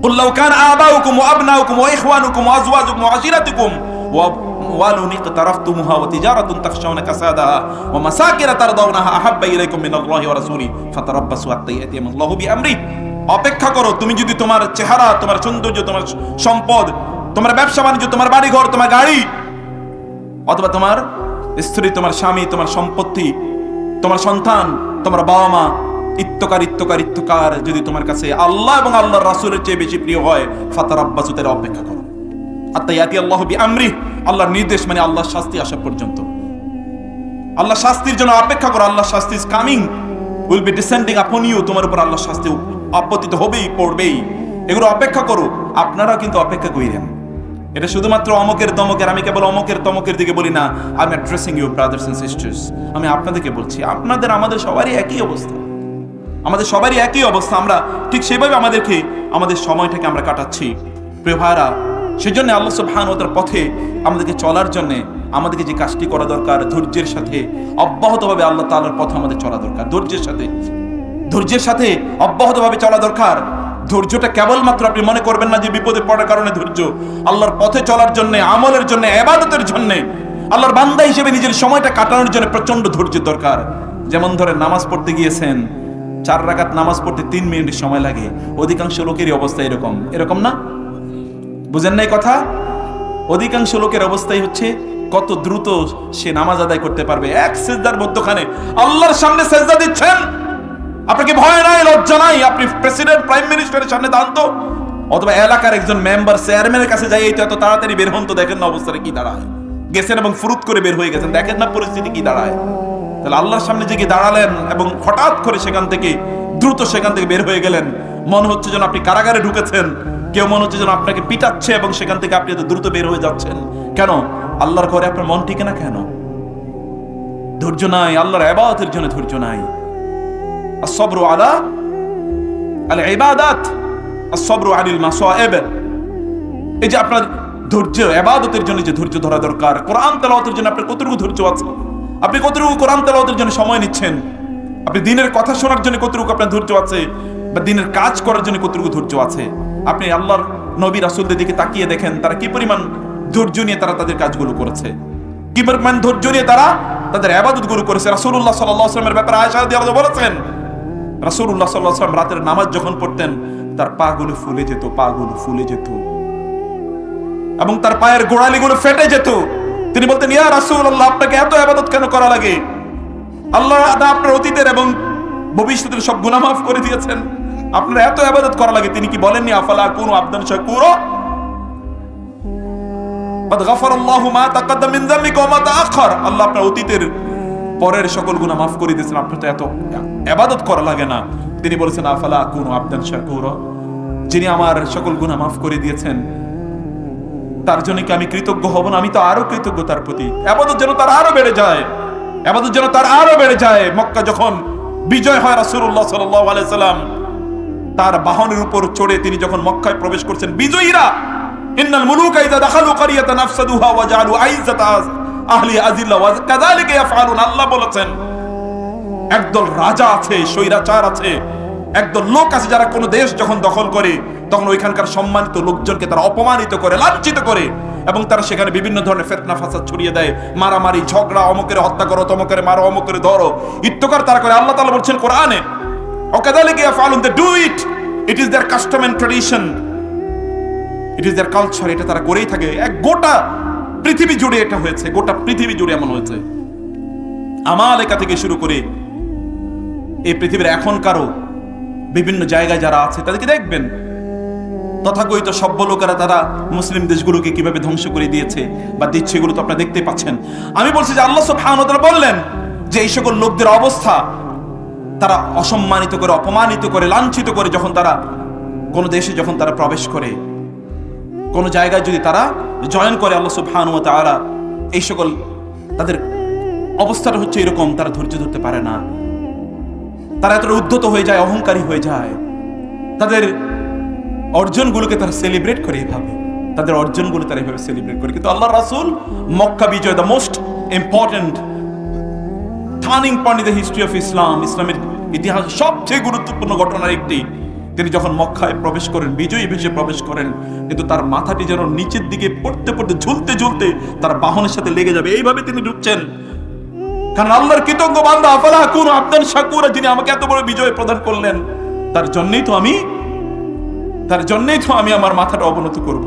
A: কুল লাউ কানা আবাউকুম ওয়া আবনাউকুম ওয়া ইখওয়ানুকুম ওয়া আজওয়াজুকুম ওয়া আশিরাতুকুম ওয়া লাউ ইকতারাফতুমুহা ওয়া তিজারাতুন তাখশাউনা কাসাদাহা ওয়া মাসাকিন তারদাউনাহা আহাব্বা ইলাইকুম মিনাল্লাহি ওয়া রাসূলিহি ফাতারাব্বাসু হাত্তা ইয়াতিয়াল্লাহু বিআমরিহি। অপেক্ষা করো। তুমি যদি তোমার চেহারা, তোমার সৌন্দর্য, তোমার সম্পদ, তোমার ব্যবসা বাণিজ্য, তোমার বাড়ি ঘর, তোমার গাড়ি, অথবা তোমার স্ত্রী, তোমার স্বামী, তোমার সম্পত্তি, তোমার সন্তান, তোমার বাবা মা, ইত্তকার যদি তোমার কাছে আল্লাহ এবং আল্লাহর রাসূলের চেয়ে বেশি প্রিয় হয়, ফাতারাব্বাসু, তারা অপেক্ষা করো হাত্তা ইয়াতিয়াল্লাহু বিআমরিহি। আল্লাহর নির্দেশ মানে আল্লাহর শাস্তি আসা পর্যন্ত। আল্লাহর শাস্তির জন্য অপেক্ষা করো। আল্লাহর শাস্তি is coming, will be descending upon you. তোমার উপর আল্লাহর শাস্তি আপতিত হবেই, পড়বেই। এগুলো অপেক্ষা করো। আপনারা কিন্তু অপেক্ষা করেন। এটা শুধুমাত্র অমকের তমকের, আমি কেবল অমকের তমকের দিকে বলি না। I am addressing you brothers and sisters. আমি আপনাদেরকে বলছি, আপনাদের আমাদের সবারই একই অবস্থা, আমাদের সবারই একই অবস্থা। আমরা ঠিক সেভাবে আমাদের সময়টাকে আমরা কাটাচ্ছি। প্রিয় ভাইরা, সেজন্য আল্লাহ সুবহানাহু ওয়া তাআলার পথে আমাদেরকে চলার জন্য আমাদেরকে যে কাজটি করা দরকার, ধৈর্যের সাথে অব্যাহতভাবে আল্লাহ তাআলার পথে আমাদের চলা দরকার। ধৈর্যের সাথে অব্যাহতভাবে চলা দরকার। ধৈর্যটা কেবলমাত্র আপনি মনে করবেন না যে বিপদে পড়ার কারণে ধৈর্য। আল্লাহর পথে চলার জন্য, আমলের জন্য, ইবাদতের জন্য, আল্লাহর বান্দা হিসেবে নিজের সময়টা কাটানোর জন্য প্রচন্ড ধৈর্যের দরকার। যেমন ধরে নামাজ পড়তে গিয়েছেন, 4 রাকাত নামাজ পড়তে 3 মিনিট সময় লাগে। অধিকাংশ লোকেরই অবস্থা এরকম না? বুঝেন নাই কথা? অধিকাংশ লোকের অবস্থাই হচ্ছে কত দ্রুত সে নামাজ আদায় করতে পারবে। এক সিজদার মধ্যখানে আল্লাহর সামনে সিজদা দিচ্ছেন, আপনাকে ভয় নাই, লজ্জা নাই? আপনি প্রেসিডেন্ট, প্রাইম মিনিস্টারের সামনে দাঁড়ান তো, অথবা এলাকার একজন মেম্বার, চেয়ারম্যানের কাছে যাই, এই তো এত তাড়াতাড়ি বের হন তো, দেখেন না অবস্থাটা কি দাঁড়ায়। গেছেন এবং ফুরুত করে বের হয়ে গেছেন, দেখেন না পরিস্থিতি কি দাঁড়ায়। তাহলে আল্লাহর সামনে যে গিয়ে দাঁড়ালেন এবং হঠাৎ করে দ্রুত সেখান থেকে বের হয়ে গেলেন, মনে হচ্ছে যেন আপনি কারাগারে ঢুকেছেন। কেউ মনে হচ্ছে যেন আপনাকে পিটাচ্ছে এবং সেখান থেকে আপনি এত দ্রুত বের হয়ে যাচ্ছেন। কেন? আল্লাহর ঘরে আপনার মন টিকে না কেন? ধৈর্য নাই, আল্লাহর ইবাদতের জন্য ধৈর্য নাই। as-sabru ala al-ibadat, as-sabru anil masa'ib। এই যে আপনার ধৈর্য, ইবাদতের জন্য যে ধৈর্য ধরা দরকার, কোরআন তেলাওয়াতের জন্য আপনার কতটুকু ধৈর্য আছে? আপনি কতটুকু কোরআন তেলাওয়াতের জন্য সময় নিচ্ছেন? আপনি দিনের কথা শোনার জন্য কতটুকু আপনার ধৈর্য আছে? বা দিনের কাজ করার জন্য কতটুকু ধৈর্য আছে? আপনি আল্লাহর নবী রাসূলদের দিকে তাকিয়ে দেখেন, তারা কি পরিমাণ ধৈর্য নিয়ে তারা তাদের কাজগুলো করেছে, কি পরিমাণ ধৈর্য নিয়ে তারা তাদের ইবাদতগুলো করেছে। রাসূলুল্লাহ সাল্লাল্লাহু আলাইহি ওয়াসাল্লামের ব্যাপারে আয়েশা রাদিয়াল্লাহু বলেছেন, রাসূলুল্লাহ সাল্লাল্লাহু আলাইহি ওয়াসাল্লাম রাতের নামাজ যখন পড়তেন, তার পাগুলো ফুলে যেত এবং তার পায়ের গোড়ালিগুলো ফেটে যেত। তিনি বলতেন, ইয়া রাসূলুল্লাহ, আপনাকে এত ইবাদত কেন করা লাগে? আল্লাহ আপনার অতীতের এবং ভবিষ্যতের সব গুনাহ মাফ করে দিয়েছেন, আপনার এত ইবাদত করা লাগে? তিনি কি বলেননি, আফালা কুনু আবদান শাকুরা, قد غفر الله ما تقدم من ذنبك وما تأخر। আল্লাহ আপনার অতীতের পরের সকল গুনাহ মাফ করে দিয়েছেন, আপনার তো এত ইবাদত করা লাগে না। তিনি বলেছেন আফালা আকুনু আবদান শাকুরা, যিনি আমার সকল গুনাহ মাফ করে দিয়েছেন তার জন্য কি আমি কৃতজ্ঞ হব না? আমি তো আরো কৃতজ্ঞ তার প্রতি। ইবাদত যেন তার আরো বেড়ে যায়, ইবাদত যেন তার আরো বেড়ে যায়। মক্কা যখন বিজয় হয়, রাসূলুল্লাহ সাল্লাল্লাহু আলাইহি সাল্লাম তার বাহনের উপর চড়ে তিনি যখন মক্কায় প্রবেশ করছেন, বিজয়ীরা ইন্নাল মুলুকা ইযা দাখালু ক্বরিয়াতান আফসাদুহা ওয়া জাআলু আইজ্জাতা আহলি আযিল্লা ওয়া কাযালিকা ইয়াফআলুন। আল্লাহ বলেছেন একদল রাজা আছে, স্বৈরাচার আছে, একদল লোক আছে যারা কোনো দেশ যখন দখল করে তখন ওইখানকার সম্মানিত লোকজনকে তারা অপমানিত করে, লাঞ্ছিত করে, এবং তারা সেখানে বিভিন্ন ধরনের ফিতনা ফাসাদ ছড়িয়ে দেয়, মারামারি ঝগড়া, অমুকের হত্যা করো, তমুকের মারো, অমুকের ধরো, ইত্তকার তারা করে। আল্লাহ তাআলা বলছেন কোরআনে ওয়াকাযালিকা ইয়াফআলুন, they do it, it is their custom and tradition, it is their culture. এটা তারা করেই থাকে। এক গোটা পৃথিবী জুড়ে এটা হয়েছে, গোটা পৃথিবী জুড়ে এমন হয়েছে। আমালেকা থেকে শুরু করে এই পৃথিবীর এখনকারও বিভিন্ন জায়গায় যারা আছে তাদেরকে দেখবেন, তথাকথিত সভ্য লোকেরা তারা মুসলিম দেশগুলোকে কিভাবে ধ্বংস করে দিয়েছে বা দিচ্ছে, এগুলো তো আপনারা দেখতে পাচ্ছেন। আমি বলছি যে আল্লাহ সুবহানাহু ওয়া তাআলা বললেন যে এই সকল লোকদের অবস্থা, তারা অসম্মানিত করে, অপমানিত করে, লাঞ্ছিত করে যখন তারা কোনো দেশে যখন তারা প্রবেশ করে, কোনো জায়গায় যদি তারা জয়েন করে, আল্লাহ সুবহানাহু ওয়া তাআলা এই সকল তাদের অবস্থাটা হচ্ছে এরকম, তারা ধৈর্য ধরতে পারে না, তারা এতটা উদ্ধত হয়ে যায়, অহংকারী হয়ে যায়, তাদের অর্জনগুলোকে তারা সেলিব্রেট করে এভাবে, তাদের অর্জনগুলো তারা এভাবে সেলিব্রেট করে। কিন্তু আল্লাহর রাসূল মক্কা বিজয়, the most important turning point in the history of Islam, ইসলামের ইতিহাসে সবচেয়ে গুরুত্বপূর্ণ ঘটনার একটি, তিনি যখন মক্কায় প্রবেশ করেন, বিজয়ী ভেসে প্রবেশ করেন, কিন্তু তার মাথাটি যেন নিচের দিকে পড়তে পড়তে ঝুলতে ঝুলতে তার বাহনের সাথে লেগে যাবে, এইভাবে তিনি ঢুকছেন। কারণ আল্লাহর কৃতজ্ঞ বান্দা, আফালা আকুনু আবদান শাকুরা, যিনি আমাকে এত বড় বিজয় প্রদান করলেন, তার জন্যই তো আমি আমার মাথাটা অবনত করব।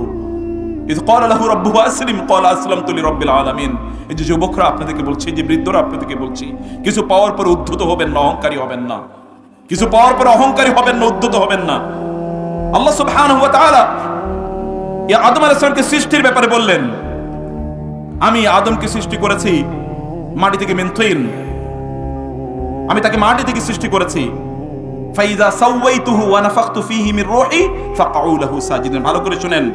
A: ইয ক্বালা লাহু রাব্বুহু আসলিম ক্বালা আসলামতু লিরাব্বিল আলামিন। এই যে যুবকরা আপনাদেরকে বলছি, যে বৃদ্ধরা আপনাদেরকে বলছি, কিছু পাওয়ার পর উদ্ধত হবেন না, অহংকারী হবেন না, কিছু পাওয়ার পর অহংকারী হবেন না, উদ্ধত হবেন না। আল্লাহ সুবহানাহু ওয়া তাআলা আদম আলাইহিস সালামকে সৃষ্টির ব্যাপারে বললেন, আমি আদমকে সৃষ্টি করেছি মাটি থেকে, মিন তিন, আমি তাকে মাটি থেকে সৃষ্টি করেছি। ফাইযা সাওয়াইতুহু ওয়া নাফাখতু ফীহি মির রূহি ফাকউ লাহু সাজিদিন। ভালো করে শুনেন,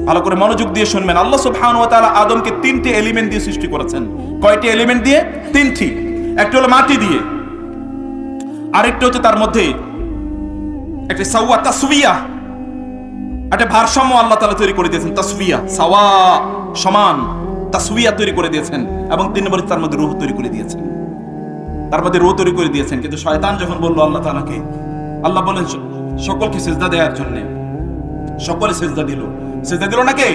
A: ভালো করে মনোযোগ দিয়ে শুনবেন। আল্লাহ সুবহানাহু ওয়া তাআলা আদমকে তিনটি এলিমেন্ট দিয়ে সৃষ্টি করেছেন। কয়টি এলিমেন্ট দিয়ে? তিনটি। একটা হলো মাটি দিয়ে, আরেকটা হচ্ছে তার মধ্যে একটা সাওয়া, তাসবিয়া, একটা ভারসাম্য আল্লাহ তাআলা তৈরি করে দিয়েছেন, তাসবিয়া, সাওয়া, সমান, তাসবিয়া তৈরি করে দিয়েছেন, এবং তিন নম্বরে তার মধ্যে রূহ তৈরি করে দিয়েছেন, তার মধ্যে রূহ তৈরি করে দিয়েছেন। কিন্তু শয়তান যখন বলল আল্লাহ তাআলাকে, আল্লাহ বলেন সকলকে সিজদা দেওয়ার জন্য, সকলে সিজদা দিল। সিজদা দিল না কে?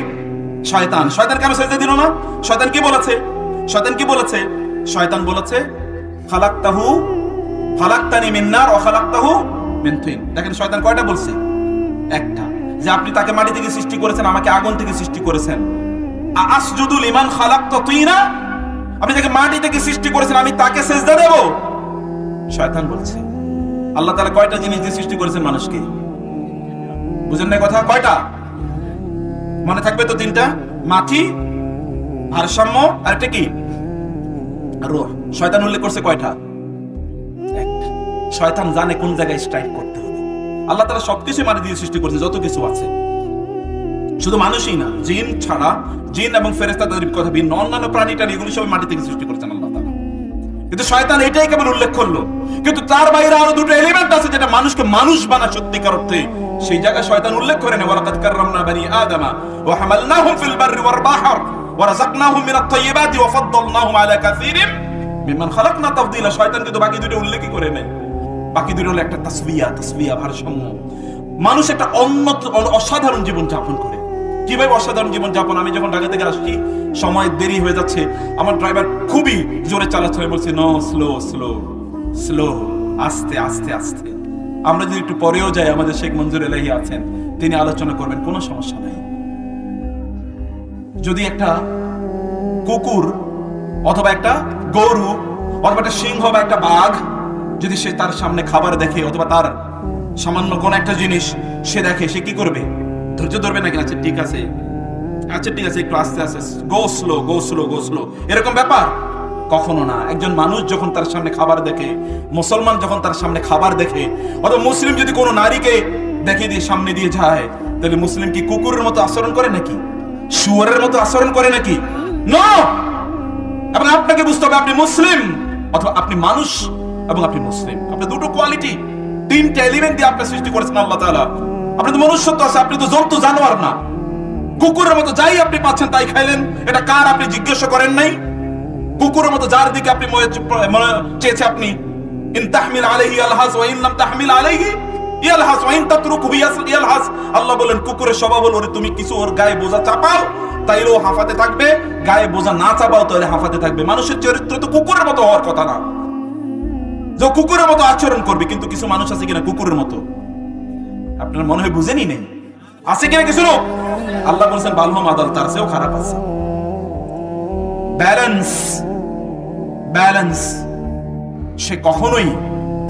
A: শয়তান। শয়তান কেন সিজদা দিল না? শয়তান কি বলেছে? শয়তান বলেছে খালাকতানি মিন নার ওয়া খালাকতাহু মিন তিন। দেখেন শয়তান কয়টা বলছে? একটা, যে আপনি তাকে মাটি থেকে সৃষ্টি করেছেন, আমাকে আগুন থেকে সৃষ্টি করেছেন। আসজুদু লিমান খালাকতা তিনা, আপনি তাকে মাটি থেকে সৃষ্টি করেছেন, আমি তাকে সিজদা দেব? শয়তান বলছে। আল্লাহ তাআলা কয়টা জিনিস দিয়ে সৃষ্টি করেছেন মানুষকে? বুঝেন না কথা? কয়টা মনে থাকবে তো? তিনটা। মাটি, ভারসাম্য, আর একটা কি? রূহ। শয়তান উল্লেখ করছে কয়টা? একটা। শয়তান জানে কোন জায়গায় স্ট্রাইক করতে হবে। আল্লাহ তাআলা সবকিছু মাটি দিয়ে সৃষ্টি করেছেন, যত কিছু আছে, শুধু মানুষই না, জিন ছাড়া, জিন এবং ফেরেশতা তাদের কথা ভিন্ন, অন্যান্য প্রাণীটা এগুলো সব মাটি থেকে সৃষ্টি করেছেন আল্লাহ তাআলা। কিন্তু শয়তান এটাই কেবল উল্লেখ করলো, কিন্তু তার বাইরে আরো দুটো এলিমেন্ট আছে যেটা মানুষকে মানুষ বানায় সত্যিকার অর্থে। সেই জায়গায় শয়তান উল্লেখ করে নেই, ওয়ালাকাদ কাররামনা বানি আদমা ওয়া হামালনাহুম ফিল বাররি ওয়াল বাহর ওয়া রাযাকনাহুম মিনাত তাইয়্যিবাতি ওয়া ফাদ্দালনাহুম আলা কাসীরিন মিম্মান খালাকনা তাফদীলা। শয়তান কিন্তু বাকি দুটো উল্লেখই করে নেই। বাকি দুটো হলো একটা তাসবিয়া, ভারসাম্য। মানুষ একটা অসাধারণ জীবন যাপন করে। কিভাবে অসাধারণ জীবন যাপন? আমি যখন ঢাকা থেকে আসছি, সময় দেরি হয়ে যাচ্ছে, আমার ড্রাইভার খুবই জোরে চালাচ্ছে, বলছে নো, স্লো স্লো স্লো, আস্তে আস্তে আস্তে। আমরা যদি একটু পরেও যাই, আমাদের শেখ মঞ্জুর এলাহি আছেন, তিনি আলোচনা করবেন, কোনো সমস্যা নাই। যদি একটা কুকুর অথবা একটা গরু অথবা একটা সিংহ বা একটা বাঘ যদি সে তার সামনে খাবার দেখে অথবা তার সামান্য কোন একটা জিনিস সে দেখে, সে কি করবে? ধৈর্য ধরবে নাকি? আচ্ছা ঠিক আছে, একটু আস্তে আস্তে, গো স্লো, এরকম ব্যাপার। কখনো না। একজন মানুষ যখন তার সামনে খাবার দেখে, মুসলমান যখন তার সামনে খাবার দেখে, অথবা মুসলিম যদি কোনো নারীকে দেখে দিয়ে সামনে দিয়ে যায়, তাহলে মুসলিম কি কুকুরের মতো আচরণ করে নাকি, শুয়োরের মতো আচরণ করে নাকি? নো। এবং আপনাকে বুঝতে হবে আপনি মুসলিম অথবা আপনি মানুষ এবং আপনি মুসলিম। আপনি দুটো কোয়ালিটি, তিনটা এলিমেন্ট দিয়ে আপনি সৃষ্টি করেছেন আল্লাহ তাআলা। আপনি তো মনুষ্যত্ব আছে, আপনি তো জন্তু জানোয়ার না। কুকুরের মতো যাই আপনি পাচ্ছেন তাই খাইলেন, এটা কার আপনি জিজ্ঞাসা করেন নাই? কুকুরের মতো যার দিকে আপনি মনে চেয়েছে আপনি, ইন তাহমিল আলাইহি ইয়ালহাস ওয়া ইন লাম তাহমিল আলাইহি ইয়ালহাস ওয়া ইন তাতরুকহু ইয়ালহাস। আল্লাহ বলেন কুকুরের স্বভাব হলো ওরে তুমি কিছু ওর গায়ে বোঝা চাপাও তাইলে ও হাঁফাতে থাকবে, গায়ে বোঝা না চাপাও তাহলে হাঁফাতে থাকবে। মানুষের চরিত্র তো কুকুরের মতো হওয়ার কথা না, যে কুকুরের মতো আচরণ করবে। কিন্তু কিছু মানুষ আছে কিনা কুকুরের মতো, আপনার মনে হয় বুঝেনি নেই, আছে কিনা কিছু লোক? আল্লাহ বলছেন বালহুম আদাল, তার চেয়েও খারাপ আছে। Balance, balance. সে কখনোই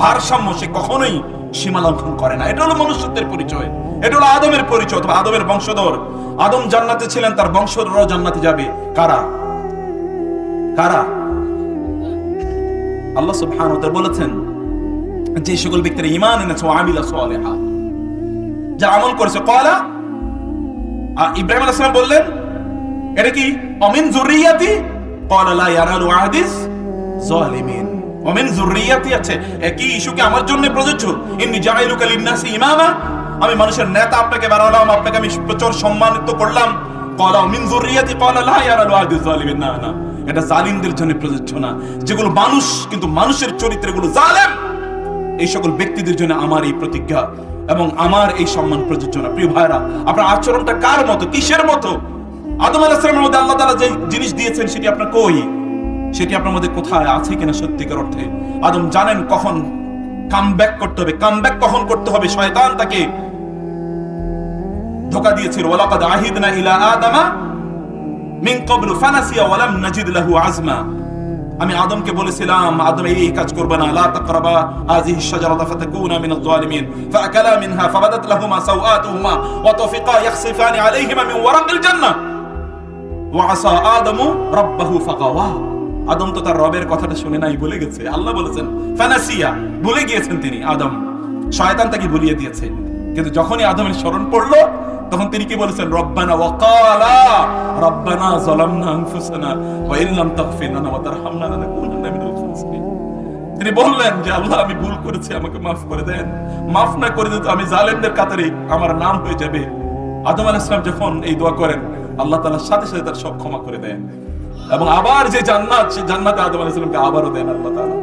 A: ভারসাম্য, সে কখনোই সীমা লঙ্ঘন করে না। এটা হলো মনুষ্যত্বের পরিচয়, এটা হলো আদমের পরিচয়, অথবা আদমের বংশধর। আদম জান্নাতে ছিলেন, তার বংশধররাও জান্নাতে যাবে। কারা? কারা? আল্লাহ সুবহানাহু ওয়া তাআলা বলেছেন যে সকল ব্যক্তিরা ঈমান এনেছে ও আমিলা সালিহা, যা আমল করেছে। ক্বালা, ইব্রাহিম আলাইহিস সালাম বললেন এটা কি অমিন যুররিয়াতি? ক্বালা লা ইয়ানালু আহদিস যালিমিন। অমিন যুররিয়াতি আছে, একই ইস্যুকে আমার জন্য প্রযোজ্য। ইন্নী জাইলুকা লিন-নাসি ইমামা, আমি মানুষের নেতা আপনাকে বানালাম, আপনাকে আমি প্রচুর সম্মানিত করলাম। ক্বালা অমিন যুররিয়াতি ক্বালা লা ইয়ানালু আহদিস যালিমিন। না না, এটা জালিমদের জন্য প্রযোজ্য না, যেগুলো মানুষ কিন্তু মানুষের চরিত্রগুলো জালেম, এই সকল ব্যক্তিদের জন্য আমার এই প্রতিজ্ঞা এবং আমার এই সম্মান প্রযোজ্য না। প্রিয় ভাইরা, আপনার আচরণটা কার মতো, কিসের মতো? আদম আলাইহিস সালামের মধ্যে আল্লাহ তাআলা যে জিনিস দিয়েছেন সেটি আপনার কই? সেটি আপনার মধ্যে কোথায় আছে কিনা সত্যিকার অর্থে? আদম জানেন কখন কামব্যাক করতে হবে, কামব্যাক কখন করতে হবে। শয়তান তাকে ধোঁকা দিয়েছিল, ওয়ালাকাদ আহিদনা ইলা আদামা মিন ক্বাবলু ফানাসিয়া ওয়া লাম নাজিদ লাহু আজমা। আমি আদমকে বলেছিলাম আদম এই কাজ করবে না, লা তাকরাবা হাযিহি শাজারাতা ফাতাকুনা মিনাজ জালিমিন ফাআকালা মিনহা ফাবাদাত লাহুমা সাওআতুহুমা ওয়া তাফিকা ইয়াখসিফানি আলাইহিমা মিন ওয়ারাকিল জান্নাহ ওয়া আসা আদামু রাব্বাহু ফাগাওয়া। আদম তো তার রবের কথাটা শুনে নাই, ভুলে গেছে। আল্লাহ বলেছেন ফানাসিয়া, ভুলে গিয়েছেন তিনি আদম, শয়তান তাকে ভুলিয়ে দিয়েছে। কিন্তু যখনই আদমের স্মরণ পড়লো তখন তিনি কি বলেছেন? রব্বানা ওয়া ক্বালা রব্বানা যালামনা আনফুসানা ওয়া ইন লাম তাগফির লানা ওয়া তারহামনা লানাকুনান্না মিনাল খাসিরিন। তিনি বললেন যে আল্লাহ আমি ভুল করেছি, আমাকে মাফ করে দেন, মাফ না করে দিলে আমি জালেমদের কাতারে আমার নাম হয়ে যাবে। আদম আলাইহিস সালাম যখন এই দোয়া করেন, আল্লাহ তাআলা সাথে সাথে তার সব ক্ষমা করে দেন এবং আবার যে জান্নাত, সেই জান্নাতে আদম আলাইহিস সালামকে আবারও দেন আল্লাহ তাআলা।